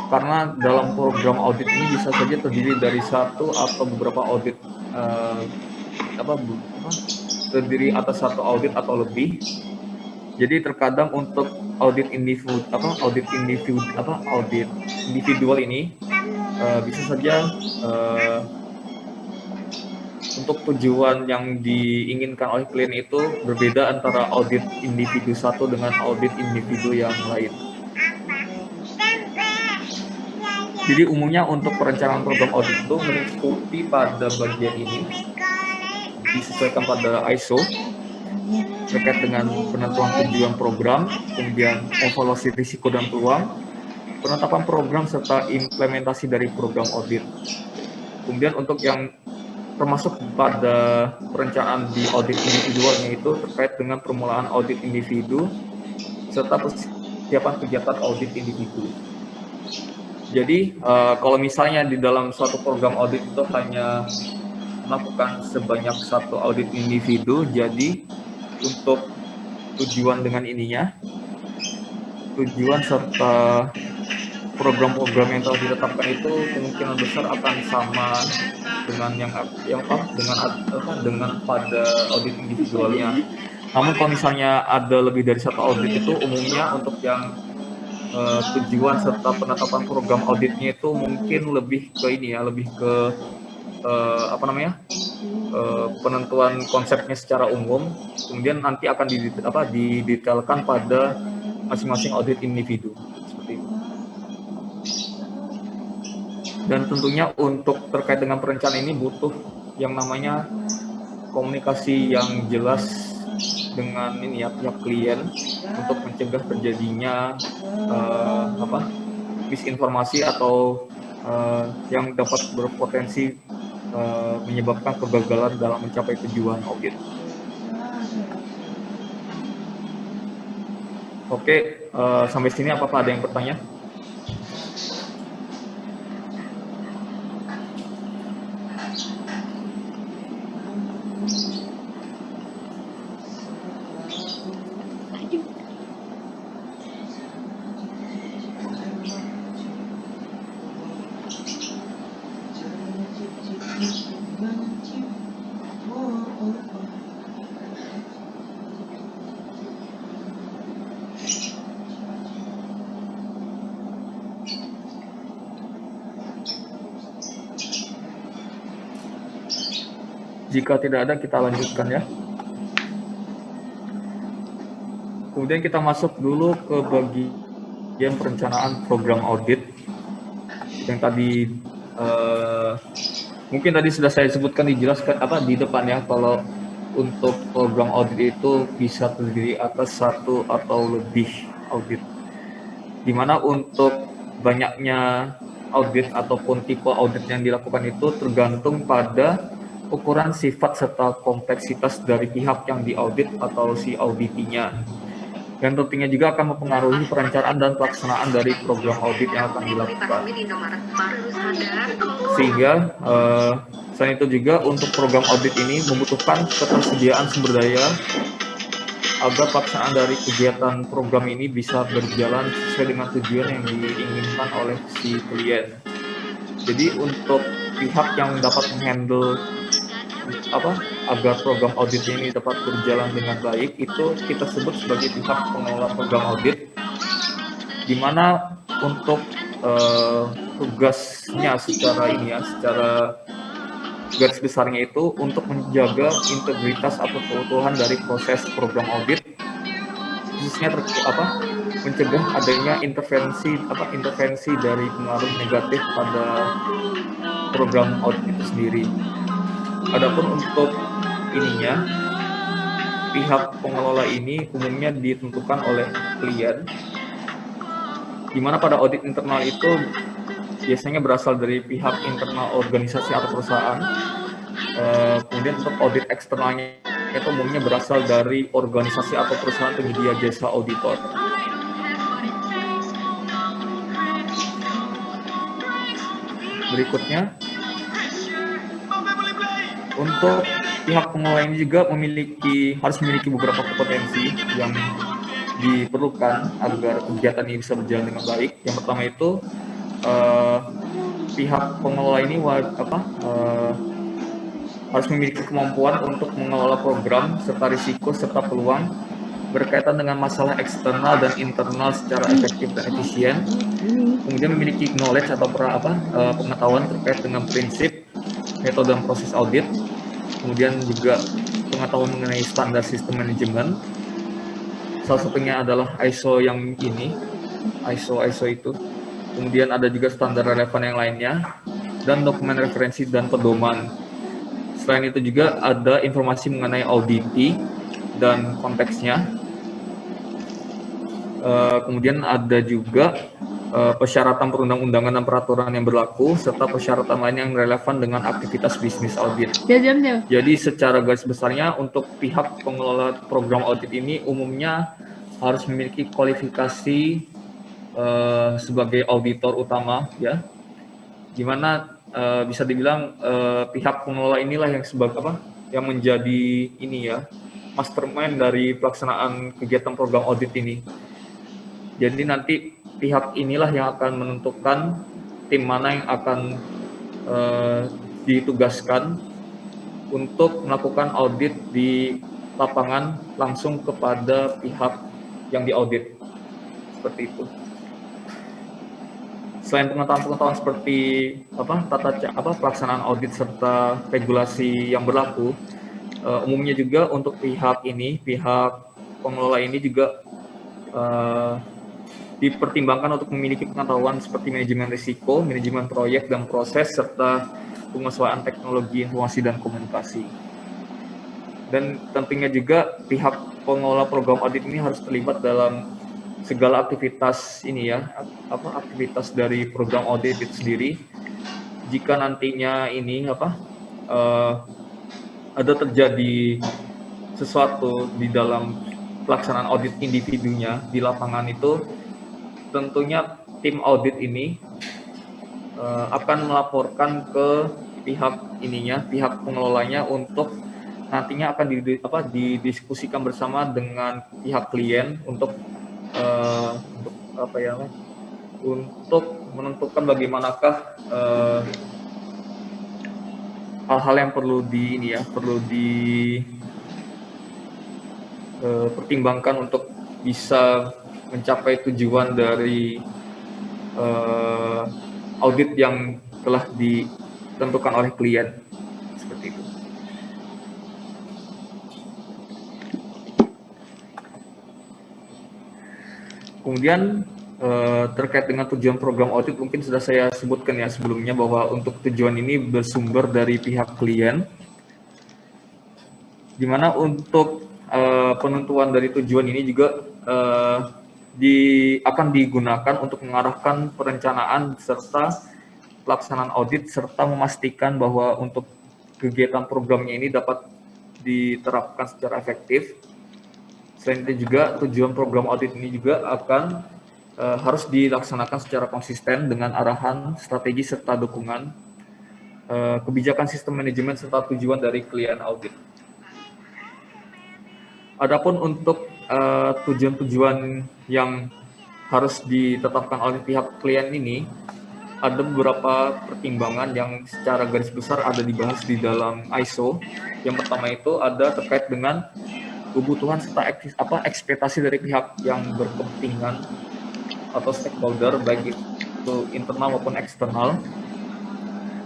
karena dalam program audit ini bisa saja terdiri dari satu atau beberapa audit, terdiri atas satu audit atau lebih. Jadi terkadang untuk audit individual ini bisa saja untuk tujuan yang diinginkan oleh klien itu berbeda antara audit individu satu dengan audit individu yang lain. Jadi umumnya untuk perencanaan program audit itu mengikuti pada bagian ini, disesuaikan pada ISO terkait dengan penentuan tujuan program, kemudian evaluasi risiko dan peluang, penetapan program serta implementasi dari program audit. Kemudian untuk yang termasuk pada perencanaan di audit individualnya itu terkait dengan permulaan audit individu serta persiapan kegiatan audit individu. Jadi kalau misalnya di dalam suatu program audit itu hanya melakukan sebanyak satu audit individu, jadi untuk tujuan dengan ininya, tujuan serta program-program yang telah ditetapkan itu kemungkinan besar akan sama dengan dengan pada audit individualnya. Namun kalau misalnya ada lebih dari satu audit itu umumnya untuk yang tujuan serta penetapan program auditnya itu mungkin lebih ke ini ya, lebih ke penentuan konsepnya secara umum, kemudian nanti akan didetailkan pada masing-masing audit individu, seperti itu. Dan tentunya untuk terkait dengan perencanaan ini butuh yang namanya komunikasi yang jelas dengan ini ya, pihak klien untuk mencegah terjadinya misinformasi atau yang dapat berpotensi menyebabkan kegagalan dalam mencapai tujuan audit. Oke, sampai sini apakah ada yang bertanya? Jika tidak ada, kita lanjutkan ya. Kemudian kita masuk dulu ke bagian perencanaan program audit yang tadi mungkin tadi sudah saya sebutkan dijelaskan di depan ya, kalau untuk program audit itu bisa terdiri atas satu atau lebih audit. Dimana untuk banyaknya audit ataupun tipe audit yang dilakukan itu tergantung pada ukuran sifat serta kompleksitas dari pihak yang diaudit atau si auditinya. Dan tentunya juga akan mempengaruhi perencanaan dan pelaksanaan dari program audit yang akan dilakukan. Sehingga selain itu juga untuk program audit ini membutuhkan ketersediaan sumber daya agar pelaksanaan dari kegiatan program ini bisa berjalan sesuai dengan tujuan yang diinginkan oleh si klien. Jadi untuk pihak yang dapat menghandle agar program audit ini dapat berjalan dengan baik, itu kita sebut sebagai pihak pengelola program audit, di mana untuk tugasnya secara garis besarnya itu untuk menjaga integritas atau keutuhan dari proses program audit, khususnya mencegah adanya intervensi dari pengaruh negatif pada program audit itu sendiri. Adapun untuk pihak pengelola ini umumnya ditentukan oleh klien, di mana pada audit internal itu biasanya berasal dari pihak internal organisasi atau perusahaan. Kemudian untuk audit eksternalnya itu umumnya berasal dari organisasi atau perusahaan penyedia jasa auditor. Berikutnya, untuk pihak pengelola ini juga harus memiliki beberapa kompetensi yang diperlukan agar kegiatan ini bisa berjalan dengan baik. Yang pertama itu pihak pengelola ini harus memiliki kemampuan untuk mengelola program serta risiko serta peluang berkaitan dengan masalah eksternal dan internal secara efektif dan efisien. Kemudian memiliki knowledge atau pengetahuan terkait dengan prinsip, metode dan proses audit. Kemudian juga pengetahuan mengenai standar sistem manajemen. Salah satunya adalah ISO ISO itu. Kemudian ada juga standar relevan yang lainnya dan dokumen referensi dan pedoman. Selain itu juga ada informasi mengenai auditi dan konteksnya. Kemudian ada juga persyaratan perundang-undangan dan peraturan yang berlaku, serta persyaratan lain yang relevan dengan aktivitas bisnis audit. Jadi secara garis besarnya untuk pihak pengelola program audit ini umumnya harus memiliki kualifikasi sebagai auditor utama, ya, dimana bisa dibilang pihak pengelola inilah yang menjadi mastermind dari pelaksanaan kegiatan program audit ini. Jadi nanti pihak inilah yang akan menentukan tim mana yang akan ditugaskan untuk melakukan audit di lapangan langsung kepada pihak yang diaudit. Seperti itu. Selain pengetahuan seperti pelaksanaan audit serta regulasi yang berlaku, umumnya juga untuk pihak pengelola ini juga dipertimbangkan untuk memiliki pengetahuan seperti manajemen risiko, manajemen proyek dan proses, serta pengelolaan teknologi informasi dan komunikasi. Dan tentunya juga pihak pengelola program audit ini harus terlibat dalam segala aktivitas aktivitas dari program audit itu sendiri. Jika nantinya ada terjadi sesuatu di dalam pelaksanaan audit individunya di lapangan itu, tentunya tim audit ini akan melaporkan ke pihak pengelolanya untuk nantinya akan didiskusikan bersama dengan pihak klien untuk menentukan bagaimanakah hal-hal yang perlu dipertimbangkan untuk bisa mencapai tujuan dari audit yang telah ditentukan oleh klien, seperti itu. Kemudian terkait dengan tujuan program audit mungkin sudah saya sebutkan ya sebelumnya bahwa untuk tujuan ini bersumber dari pihak klien, di mana untuk penentuan dari tujuan ini juga akan digunakan untuk mengarahkan perencanaan serta pelaksanaan audit serta memastikan bahwa untuk kegiatan programnya ini dapat diterapkan secara efektif. Selain itu juga tujuan program audit ini juga akan harus dilaksanakan secara konsisten dengan arahan, strategi serta dukungan kebijakan sistem manajemen serta tujuan dari klien audit. Adapun untuk tujuan-tujuan yang harus ditetapkan oleh pihak klien ini, ada beberapa pertimbangan yang secara garis besar ada dibahas di dalam ISO. Yang pertama itu ada terkait dengan kebutuhan serta ekspektasi dari pihak yang berkepentingan atau stakeholder, baik itu internal maupun eksternal.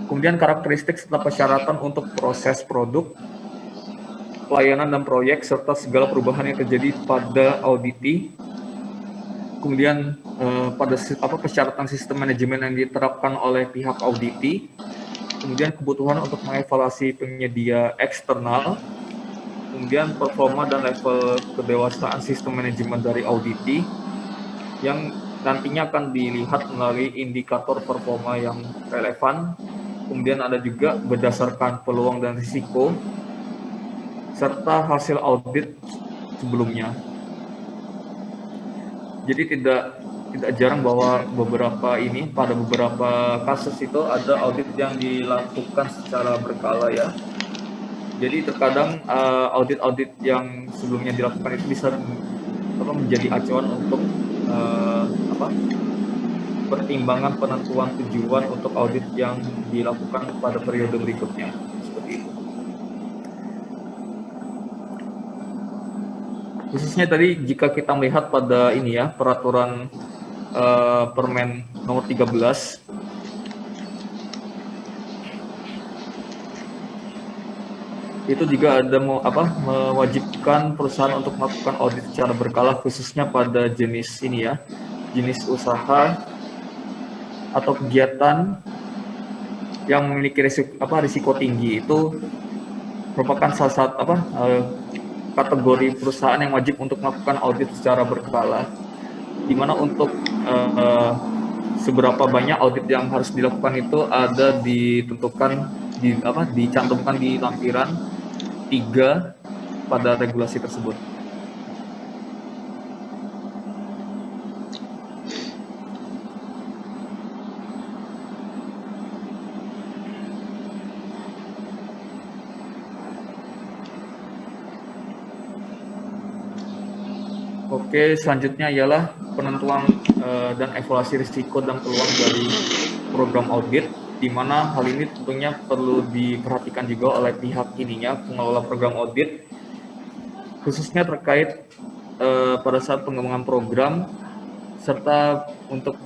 Kemudian karakteristik serta persyaratan untuk proses produk, pelayanan dan proyek, serta segala perubahan yang terjadi pada auditi. Kemudian pada persyaratan sistem manajemen yang diterapkan oleh pihak auditi. Kemudian kebutuhan untuk mengevaluasi penyedia eksternal. Kemudian performa dan level kedewasaan sistem manajemen dari auditi yang nantinya akan dilihat melalui indikator performa yang relevan. Kemudian ada juga berdasarkan peluang dan risiko serta hasil audit sebelumnya. Jadi tidak jarang bahwa pada beberapa kasus itu ada audit yang dilakukan secara berkala ya. Jadi terkadang audit-audit yang sebelumnya dilakukan itu bisa menjadi acuan untuk pertimbangan penentuan tujuan untuk audit yang dilakukan pada periode berikutnya. Seperti itu. Khususnya tadi jika kita melihat pada ini ya, peraturan Permen nomor 13 itu juga ada mewajibkan perusahaan untuk melakukan audit secara berkala khususnya pada jenis ini ya, jenis usaha atau kegiatan yang memiliki risiko tinggi. Itu merupakan salah satu kategori perusahaan yang wajib untuk melakukan audit secara berkala, di mana untuk seberapa banyak audit yang harus dilakukan itu ada dicantumkan di lampiran 3 pada regulasi tersebut. Oke, selanjutnya ialah penentuan dan evaluasi risiko dan peluang dari program audit, di mana hal ini tentunya perlu diperhatikan juga oleh pihak pengelola program audit, khususnya terkait pada saat pengembangan program, serta untuk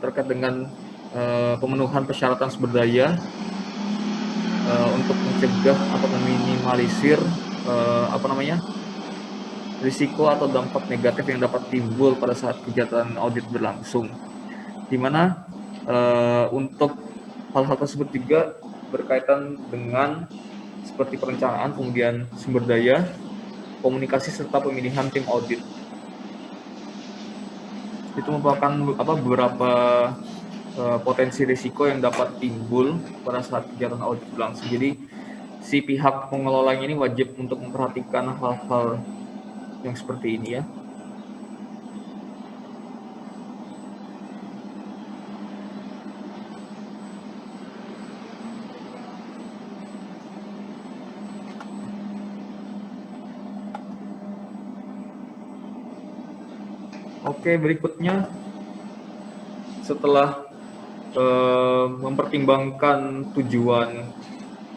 terkait dengan pemenuhan persyaratan sumber daya untuk mencegah atau meminimalisir risiko atau dampak negatif yang dapat timbul pada saat kegiatan audit berlangsung, di mana untuk hal-hal tersebut juga berkaitan dengan seperti perencanaan, kemudian sumber daya, komunikasi serta pemilihan tim audit. Itu merupakan beberapa potensi risiko yang dapat timbul pada saat kegiatan audit berlangsung. Jadi si pihak pengelolanya ini wajib untuk memperhatikan hal-hal yang seperti ini ya. Oke, berikutnya setelah mempertimbangkan tujuan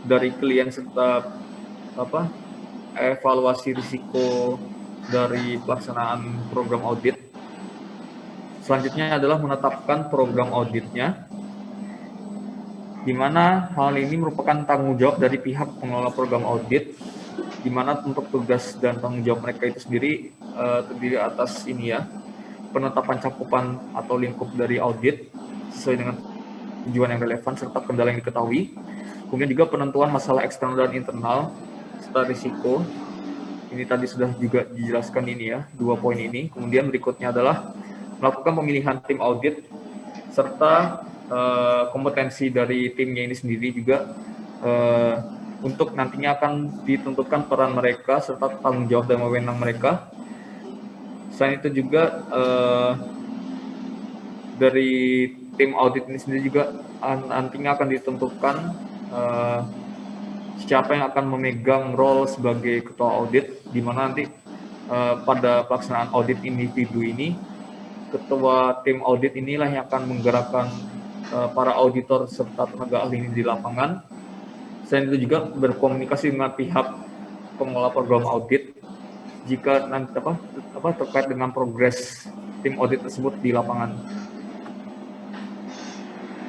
dari klien serta evaluasi risiko dari pelaksanaan program audit, selanjutnya adalah menetapkan program auditnya, di mana hal ini merupakan tanggung jawab dari pihak pengelola program audit, di mana untuk tugas dan tanggung jawab mereka itu sendiri terdiri atas ini ya, penetapan cakupan atau lingkup dari audit sesuai dengan tujuan yang relevan serta kendala yang diketahui. Kemudian juga penentuan masalah eksternal dan internal serta risiko. Ini tadi sudah juga dijelaskan ini ya, 2 poin ini. Kemudian berikutnya adalah melakukan pemilihan tim audit serta kompetensi dari timnya ini sendiri juga untuk nantinya akan ditentukan peran mereka serta tanggung jawab dan wewenang mereka. Selain itu juga dari tim audit ini sendiri juga nantinya akan ditentukan siapa yang akan memegang role sebagai ketua audit, di mana nanti pada pelaksanaan audit individu ini, ketua tim audit inilah yang akan menggerakkan para auditor serta tenaga ahli ini di lapangan. Selain itu juga berkomunikasi dengan pihak pengelola program audit jika nanti terkait dengan progres tim audit tersebut di lapangan.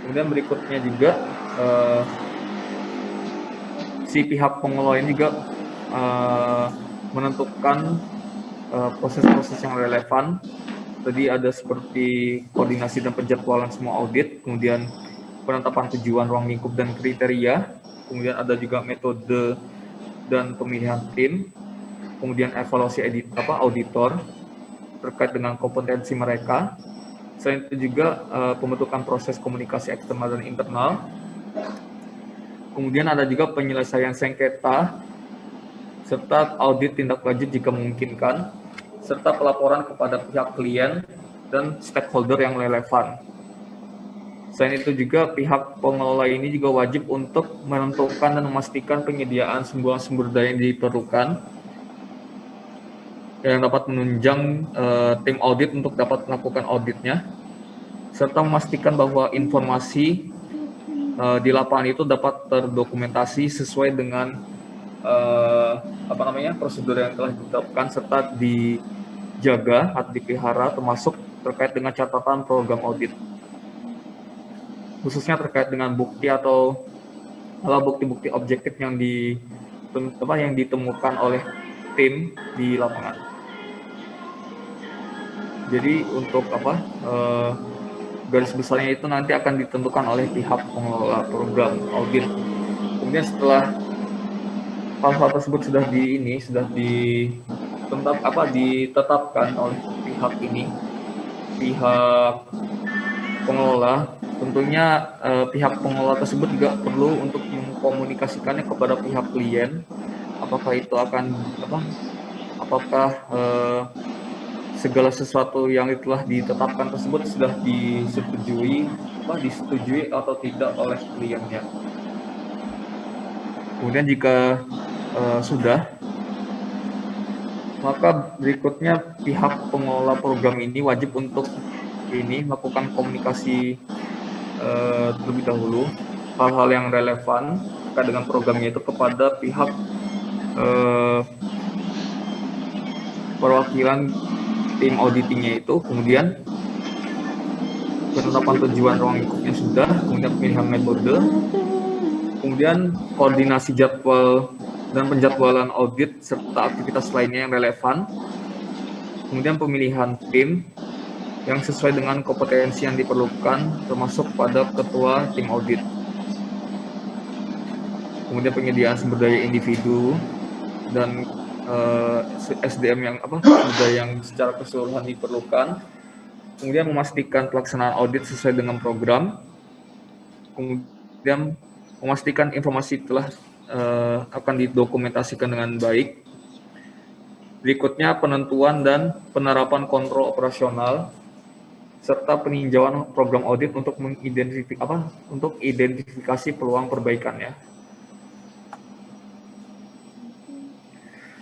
Kemudian berikutnya juga si pihak pengelola ini juga menentukan proses-proses yang relevan. Tadi ada seperti koordinasi dan penjadwalan semua audit, kemudian penetapan tujuan, ruang lingkup dan kriteria, kemudian ada juga metode dan pemilihan tim, kemudian evaluasi auditor terkait dengan kompetensi mereka. Selain itu juga pembentukan proses komunikasi eksternal dan internal. Kemudian ada juga penyelesaian sengketa serta audit tindak lanjut jika memungkinkan, serta pelaporan kepada pihak klien dan stakeholder yang relevan. Selain itu juga pihak pengelola ini juga wajib untuk menentukan dan memastikan penyediaan sumber daya yang diperlukan yang dapat menunjang tim audit untuk dapat melakukan auditnya, serta memastikan bahwa informasi di lapangan itu dapat terdokumentasi sesuai dengan prosedur yang telah ditetapkan serta dijaga atau dipelihara, termasuk terkait dengan catatan program audit, khususnya terkait dengan bukti atau bukti-bukti objektif yang ditemukan oleh tim di lapangan. Jadi untuk garis besarnya itu nanti akan ditentukan oleh pihak pengelola program audit. Kemudian setelah hal-hal tersebut sudah ditetapkan oleh pihak pengelola, tentunya pihak pengelola tersebut juga perlu untuk mengkomunikasikannya kepada pihak klien, apakah segala sesuatu yang telah ditetapkan tersebut sudah disetujui atau tidak oleh kliennya. Kemudian jika sudah, maka berikutnya pihak pengelola program ini wajib untuk melakukan komunikasi terlebih dahulu hal-hal yang relevan terkait dengan programnya itu kepada pihak perwakilan tim auditingnya itu. Kemudian penetapan tujuan ruang lingkupnya sudah, kemudian pemilihan metode, kemudian koordinasi jadwal dan penjadwalan audit serta aktivitas lainnya yang relevan, kemudian pemilihan tim yang sesuai dengan kompetensi yang diperlukan termasuk pada ketua tim audit, kemudian penyediaan sumber daya individu dan SDM yang secara keseluruhan diperlukan, kemudian memastikan pelaksanaan audit sesuai dengan program, kemudian memastikan informasi telah akan didokumentasikan dengan baik. Berikutnya penentuan dan penerapan kontrol operasional serta peninjauan program audit untuk identifikasi peluang perbaikannya.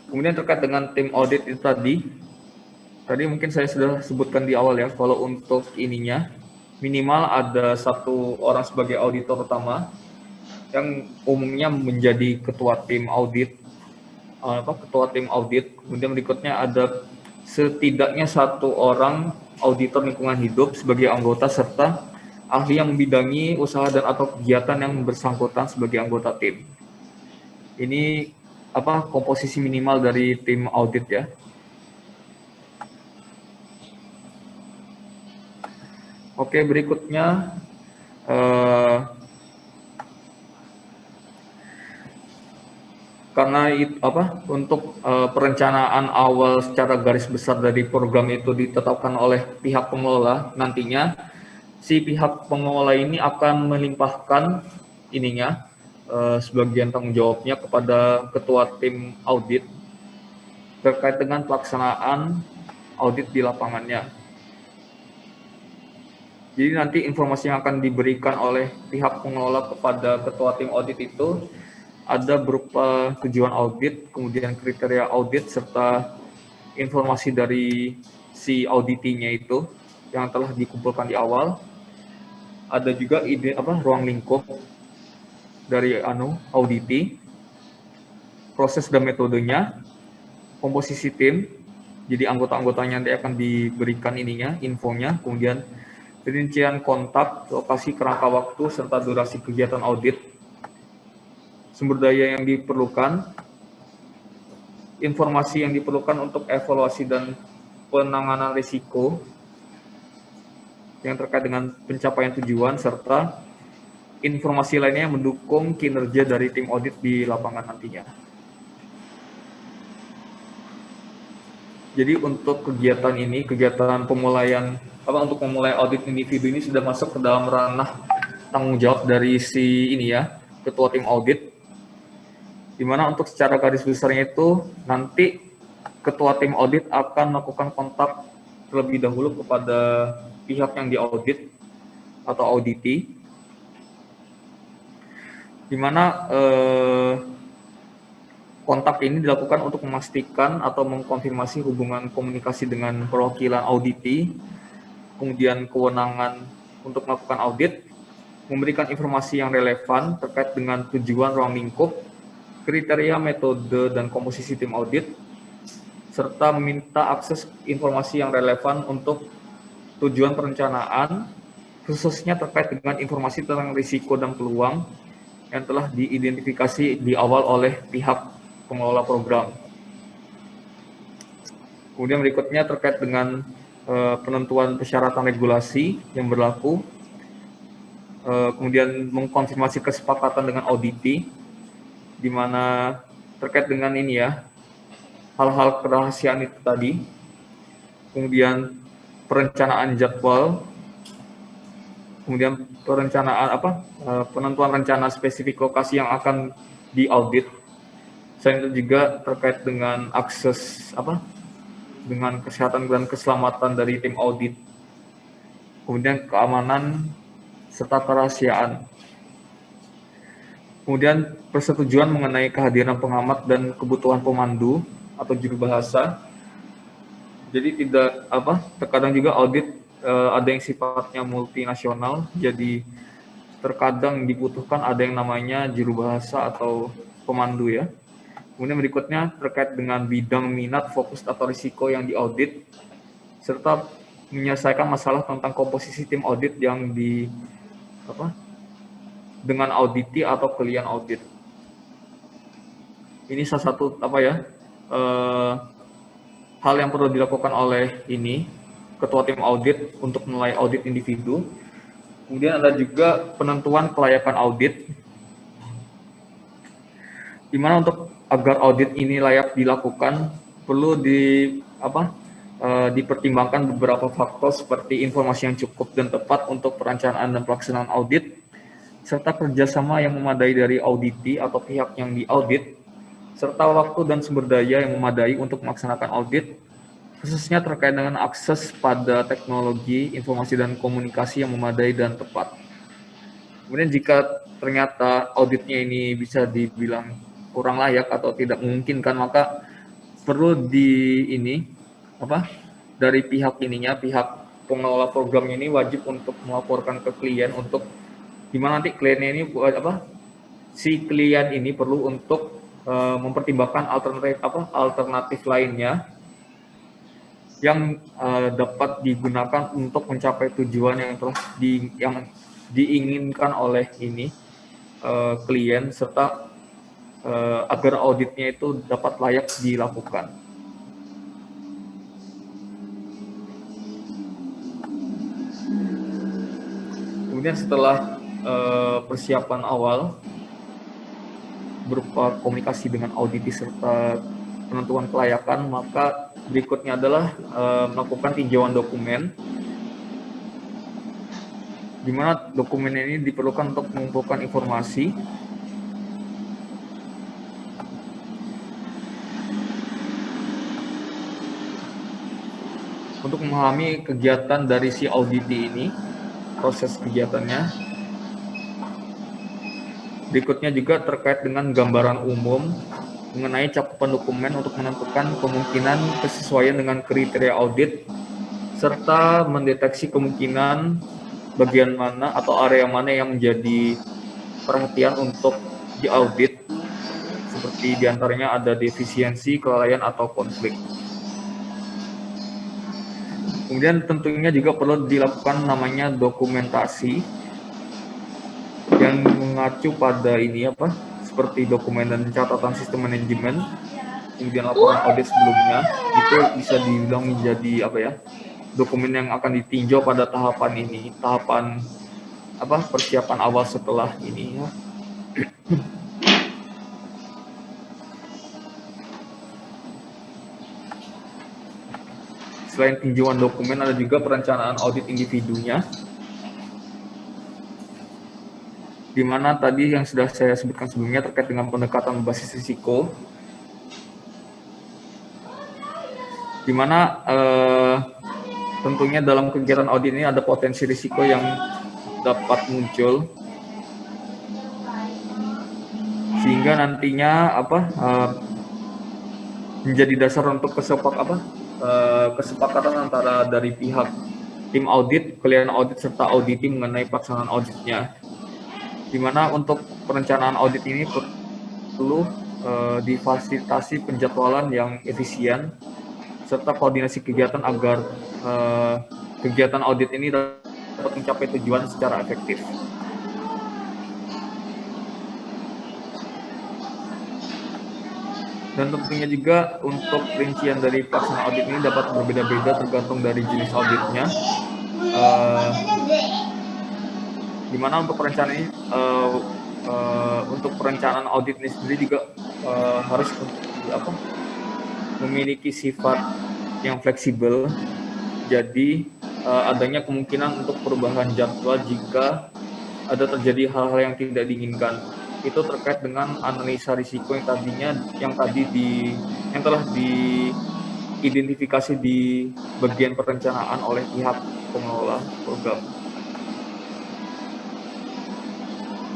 Kemudian terkait dengan tim audit itu tadi mungkin saya sudah sebutkan di awal ya, kalau untuk ininya minimal ada 1 orang sebagai auditor utama yang umumnya menjadi ketua tim audit. Kemudian berikutnya ada setidaknya 1 orang auditor lingkungan hidup sebagai anggota serta ahli yang membidangi usaha dan atau kegiatan yang bersangkutan sebagai anggota tim. Ini komposisi minimal dari tim audit ya. Oke, berikutnya eh, karena untuk perencanaan awal secara garis besar dari program itu ditetapkan oleh pihak pengelola, nantinya si pihak pengelola ini akan melimpahkan sebagian tanggung jawabnya kepada ketua tim audit terkait dengan pelaksanaan audit di lapangannya. Jadi nanti informasi yang akan diberikan oleh pihak pengelola kepada ketua tim audit itu ada berupa tujuan audit, kemudian kriteria audit, serta informasi dari si auditinya itu yang telah dikumpulkan di awal. Ada juga ruang lingkup dari auditi, proses dan metodenya, komposisi tim, jadi anggota-anggotanya nanti akan diberikan infonya, kemudian rincian kontak, lokasi, kerangka waktu, serta durasi kegiatan audit, sumber daya yang diperlukan, informasi yang diperlukan untuk evaluasi dan penanganan risiko yang terkait dengan pencapaian tujuan, serta informasi lainnya yang mendukung kinerja dari tim audit di lapangan nantinya. Jadi untuk kegiatan ini, kegiatan pemulaian untuk memulai audit individu ini sudah masuk ke dalam ranah tanggung jawab dari si ketua tim audit, di mana untuk secara garis besarnya itu nanti ketua tim audit akan melakukan kontak terlebih dahulu kepada pihak yang diaudit atau auditi, di mana kontak ini dilakukan untuk memastikan atau mengkonfirmasi hubungan komunikasi dengan perwakilan auditi, kemudian kewenangan untuk melakukan audit, memberikan informasi yang relevan terkait dengan tujuan ruang lingkup, kriteria, metode, dan komposisi tim audit, serta meminta akses informasi yang relevan untuk tujuan perencanaan, khususnya terkait dengan informasi tentang risiko dan peluang yang telah diidentifikasi di awal oleh pihak pengelola program. Kemudian berikutnya terkait dengan penentuan persyaratan regulasi yang berlaku, kemudian mengkonfirmasi kesepakatan dengan auditi, di mana terkait dengan hal-hal kerahasiaan itu tadi, kemudian perencanaan jadwal, kemudian perencanaan penentuan rencana spesifik lokasi yang akan diaudit. Selain itu juga terkait dengan akses dengan kesehatan dan keselamatan dari tim audit, kemudian keamanan serta kerahasiaan, kemudian persetujuan mengenai kehadiran pengamat dan kebutuhan pemandu atau juru bahasa. Jadi tidak terkadang juga audit ada yang sifatnya multinasional, jadi terkadang dibutuhkan ada yang namanya juru bahasa atau pemandu ya. Kemudian berikutnya terkait dengan bidang minat, fokus atau risiko yang diaudit, serta menyelesaikan masalah tentang komposisi tim audit yang dengan auditi atau klien audit. Ini salah satu hal yang perlu dilakukan oleh ketua tim audit untuk mulai audit individu. Kemudian ada juga penentuan kelayakan audit, di mana untuk agar audit ini layak dilakukan perlu dipertimbangkan beberapa faktor seperti informasi yang cukup dan tepat untuk perencanaan dan pelaksanaan audit, serta kerjasama yang memadai dari auditi atau pihak yang diaudit, serta waktu dan sumber daya yang memadai untuk melaksanakan audit, khususnya terkait dengan akses pada teknologi, informasi dan komunikasi yang memadai dan tepat. Kemudian jika ternyata auditnya ini bisa dibilang kurang layak atau tidak memungkinkan, maka perlu dari pihak pihak pengelola program ini wajib untuk melaporkan ke klien, untuk dimana nanti kliennya ini si klien ini perlu untuk mempertimbangkan alternatif lainnya yang dapat digunakan untuk mencapai tujuan yang telah diinginkan oleh klien, serta agar auditnya itu dapat layak dilakukan. Kemudian setelah persiapan awal berupa komunikasi dengan auditi serta penentuan kelayakan, maka berikutnya adalah melakukan tinjauan dokumen, di mana dokumen ini diperlukan untuk mengumpulkan informasi untuk memahami kegiatan dari si auditi ini, proses kegiatannya. Berikutnya juga terkait dengan gambaran umum mengenai cakupan dokumen untuk menentukan kemungkinan kesesuaian dengan kriteria audit, serta mendeteksi kemungkinan bagian mana atau area mana yang menjadi perhatian untuk diaudit, seperti diantaranya ada defisiensi, kelalaian, atau konflik. Kemudian tentunya juga perlu dilakukan namanya dokumentasi yang mengacu pada ini seperti dokumen dan catatan sistem manajemen, kemudian laporan audit sebelumnya, itu bisa dibilang menjadi dokumen yang akan ditinjau pada tahapan ini, tahapan persiapan awal setelah ini ya. Selain tinjauan dokumen, ada juga perencanaan audit individunya, di mana tadi yang sudah saya sebutkan sebelumnya terkait dengan pendekatan berbasis risiko, di mana tentunya dalam kegiatan audit ini ada potensi risiko yang dapat muncul, sehingga nantinya menjadi dasar untuk kesepakatan antara dari pihak tim audit, klien audit, serta auditi mengenai pelaksanaan auditnya. Di mana untuk perencanaan audit ini perlu difasilitasi penjadwalan yang efisien serta koordinasi kegiatan agar kegiatan audit ini dapat mencapai tujuan secara efektif. Dan tentunya juga untuk rincian dari pelaksanaan audit ini dapat berbeda-beda tergantung dari jenis auditnya. Di mana untuk perencanaan ini, untuk perencanaan audit ini sendiri juga harus memiliki sifat yang fleksibel. Jadi adanya kemungkinan untuk perubahan jadwal jika ada terjadi hal-hal yang tidak diinginkan. Itu terkait dengan analisa risiko yang telah diidentifikasi di bagian perencanaan oleh pihak pengelola program.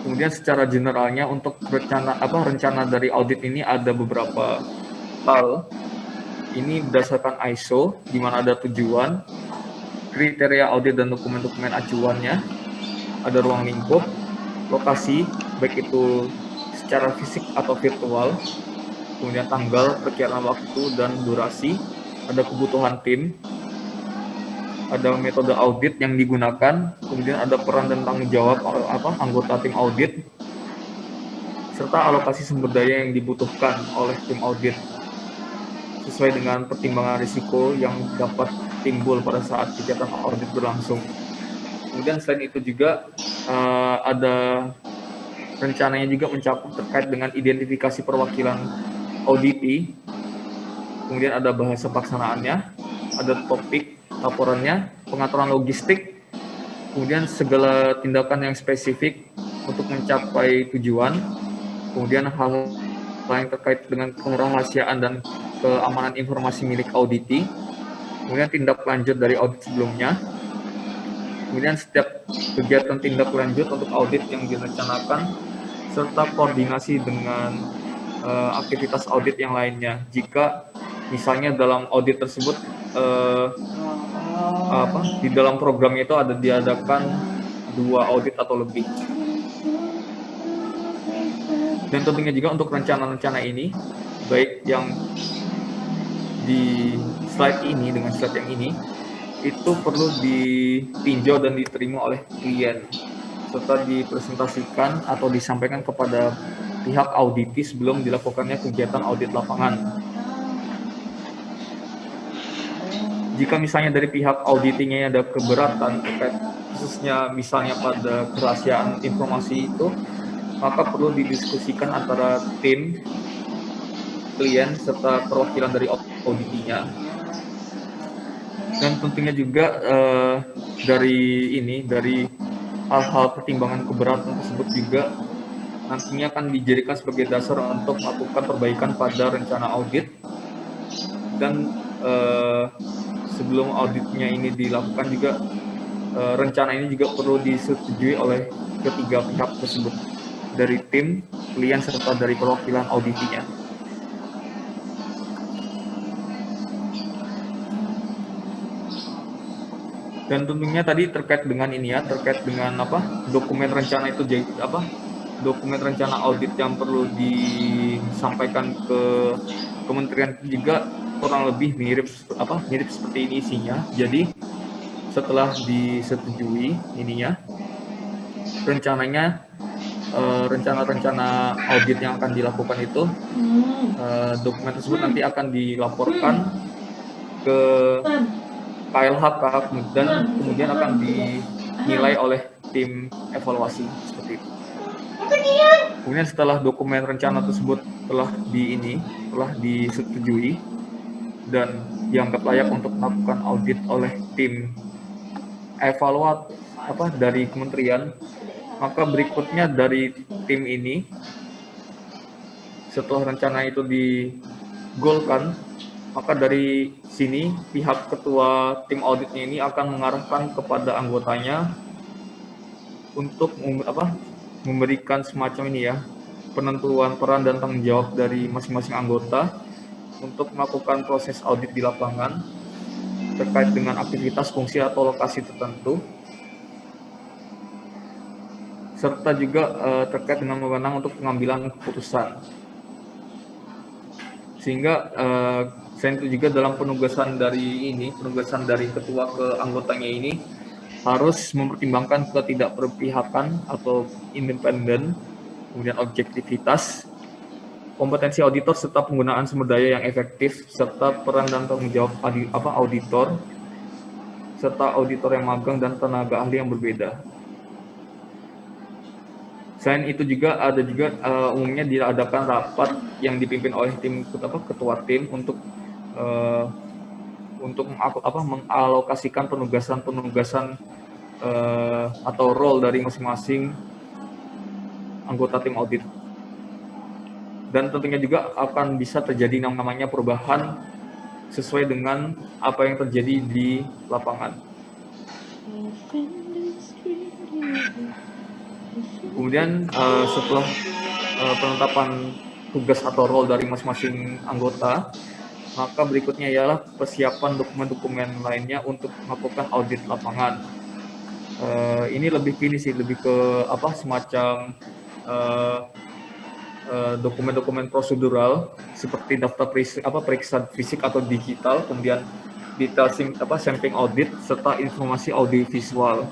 Kemudian secara generalnya untuk rencana dari audit ini ada beberapa hal. Ini berdasarkan ISO, di mana ada tujuan, kriteria audit dan dokumen-dokumen acuannya, ada ruang lingkup, lokasi, baik itu secara fisik atau virtual, kemudian tanggal, perkiraan waktu, dan durasi, ada kebutuhan tim, ada metode audit yang digunakan, kemudian ada peran dan tanggung jawab anggota tim audit, serta alokasi sumber daya yang dibutuhkan oleh tim audit sesuai dengan pertimbangan risiko yang dapat timbul pada saat kegiatan audit berlangsung. Kemudian selain itu juga ada rencananya juga mencakup terkait dengan identifikasi perwakilan auditi, kemudian ada bahasa pelaksanaannya, ada topik laporannya, pengaturan logistik, kemudian segala tindakan yang spesifik untuk mencapai tujuan, kemudian hal lain terkait dengan kerahasiaan dan keamanan informasi milik auditi, kemudian tindak lanjut dari audit sebelumnya, kemudian setiap kegiatan tindak lanjut untuk audit yang direncanakan, serta koordinasi dengan aktivitas audit yang lainnya. Jika misalnya dalam audit tersebut di dalam program itu ada diadakan 2 audit atau lebih. Dan tentunya juga untuk rencana-rencana ini, baik yang di slide ini dengan slide yang ini, itu perlu ditinjau dan diterima oleh klien, serta dipresentasikan atau disampaikan kepada pihak auditi sebelum dilakukannya kegiatan audit lapangan. Jika misalnya dari pihak auditinya ada keberatan terkait khususnya misalnya pada kerahasiaan informasi itu, maka perlu didiskusikan antara tim, klien, serta perwakilan dari auditinya. Dan tentunya juga dari hal-hal pertimbangan keberatan tersebut juga nantinya akan dijadikan sebagai dasar untuk melakukan perbaikan pada rencana audit. Dan sebelum auditnya ini dilakukan juga rencana ini juga perlu disetujui oleh ketiga pihak tersebut, dari tim, klien, serta dari perwakilan auditinya. Dan tentunya tadi terkait dengan ini ya, terkait dengan dokumen rencana itu dokumen rencana audit yang perlu disampaikan ke kementerian juga kurang lebih mirip seperti ini isinya. Jadi setelah disetujui ininya, rencananya rencana-rencana audit yang akan dilakukan itu, dokumen tersebut nanti akan dilaporkan ke KLHK dan kemudian akan dinilai oleh tim evaluasi seperti itu. Kemudian setelah dokumen rencana tersebut telah disetujui dan dianggap layak untuk melakukan audit oleh tim evaluat dari kementerian, maka berikutnya dari tim ini, setelah rencana itu digolkan, maka dari sini pihak ketua tim auditnya ini akan mengarahkan kepada anggotanya untuk memberikan semacam ini ya, penentuan peran dan tanggung jawab dari masing-masing anggota untuk melakukan proses audit di lapangan terkait dengan aktivitas, fungsi, atau lokasi tertentu, serta juga terkait dengan wewenang untuk pengambilan keputusan. Sehingga selain itu juga dalam penugasan dari ketua ke anggotanya ini harus mempertimbangkan ketidakberpihakan atau independen, kemudian objektivitas, kompetensi auditor, serta penggunaan sumber daya yang efektif, serta peran dan tanggung jawab auditor, serta auditor yang magang dan tenaga ahli yang berbeda. Selain itu juga ada umumnya diadakan rapat yang dipimpin oleh ketua tim untuk mengalokasikan penugasan atau role dari masing-masing anggota tim audit. Dan tentunya juga akan bisa terjadi namanya perubahan sesuai dengan apa yang terjadi di lapangan. Kemudian setelah penetapan tugas atau role dari masing-masing anggota, maka berikutnya ialah persiapan dokumen-dokumen lainnya untuk melakukan audit lapangan. Ini lebih ke semacam dokumen-dokumen prosedural seperti daftar periksa fisik atau digital, kemudian detail sampling audit, serta informasi audiovisual.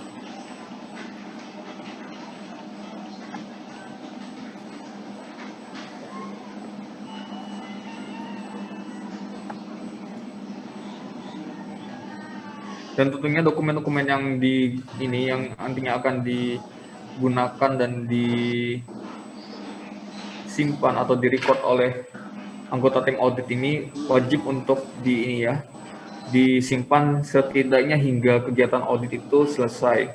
Dan tentunya dokumen-dokumen yang nantinya akan digunakan dan disimpan atau direcord oleh anggota tim audit ini wajib untuk disimpan setidaknya hingga kegiatan audit itu selesai.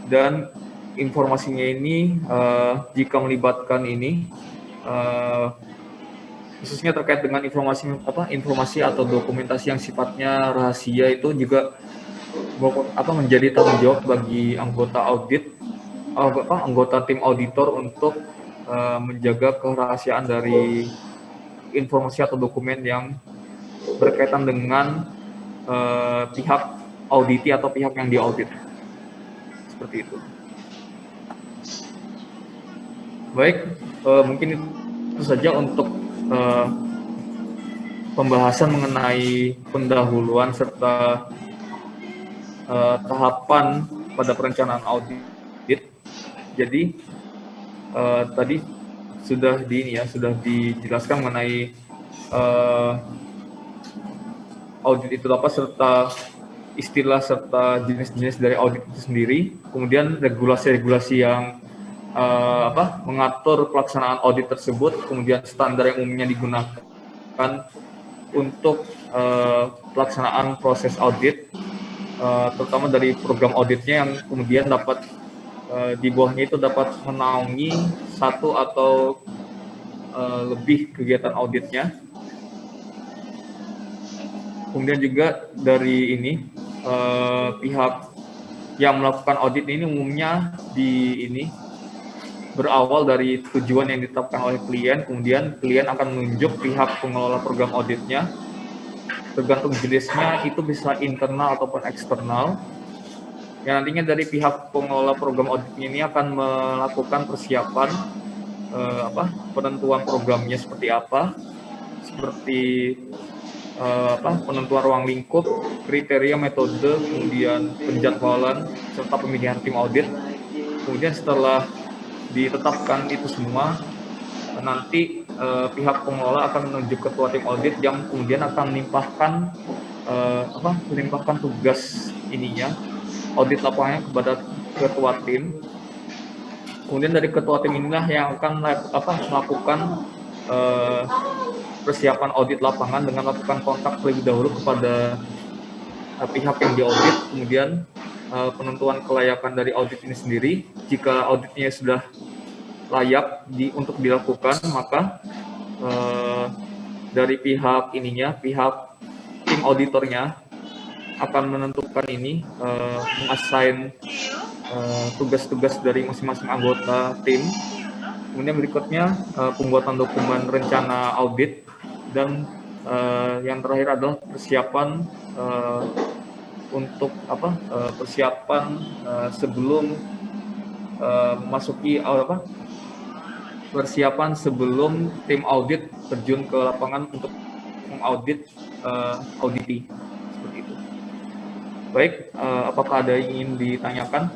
Dan informasinya ini jika melibatkan khususnya terkait dengan informasi atau dokumentasi yang sifatnya rahasia, itu juga menjadi tanggung jawab bagi anggota tim auditor untuk menjaga kerahasiaan dari informasi atau dokumen yang berkaitan dengan pihak auditi atau pihak yang diaudit. Seperti itu. Baik, mungkin itu saja untuk pembahasan mengenai pendahuluan serta tahapan pada perencanaan audit. Jadi tadi sudah dijelaskan mengenai audit itu apa, serta istilah serta jenis-jenis dari audit itu sendiri, kemudian regulasi-regulasi yang mengatur pelaksanaan audit tersebut, kemudian standar yang umumnya digunakan untuk pelaksanaan proses audit, terutama dari program auditnya yang kemudian dapat di bawahnya itu dapat menaungi satu atau lebih kegiatan auditnya. Kemudian juga dari ini pihak yang melakukan audit ini umumnya berawal dari tujuan yang ditetapkan oleh klien, kemudian klien akan menunjuk pihak pengelola program auditnya, tergantung jenisnya itu bisa internal ataupun eksternal. Yang nantinya dari pihak pengelola program auditnya ini akan melakukan persiapan penentuan programnya seperti apa, seperti penentuan ruang lingkup, kriteria, metode, kemudian penjadwalan serta pemilihan tim audit. Kemudian setelah ditetapkan itu semua, nanti pihak pengelola akan menunjuk ketua tim audit yang kemudian akan melimpahkan tugas audit lapangannya kepada ketua tim. Kemudian dari ketua tim inilah yang akan melakukan persiapan audit lapangan dengan melakukan kontak terlebih dahulu kepada pihak yang diaudit, kemudian penentuan kelayakan dari audit ini sendiri. Jika auditnya sudah layak untuk dilakukan, maka dari pihak tim auditornya akan menentukan mengassign tugas-tugas dari masing-masing anggota tim. Kemudian berikutnya pembuatan dokumen rencana audit, dan yang terakhir adalah persiapan sebelum persiapan sebelum tim audit terjun ke lapangan untuk mengaudit auditi, seperti itu. Baik, apakah ada yang ingin ditanyakan?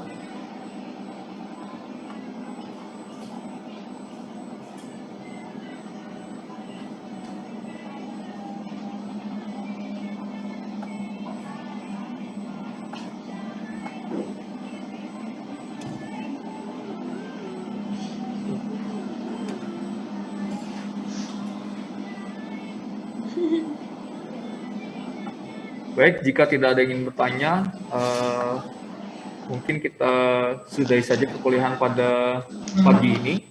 Baik, jika tidak ada yang ingin bertanya, mungkin kita sudahi saja perkuliahan pada pagi ini.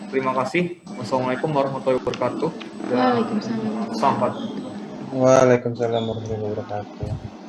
Terima kasih. Wassalamualaikum warahmatullahi wabarakatuh. Waalaikumsalam. Sampai. Waalaikumsalam warahmatullahi wabarakatuh.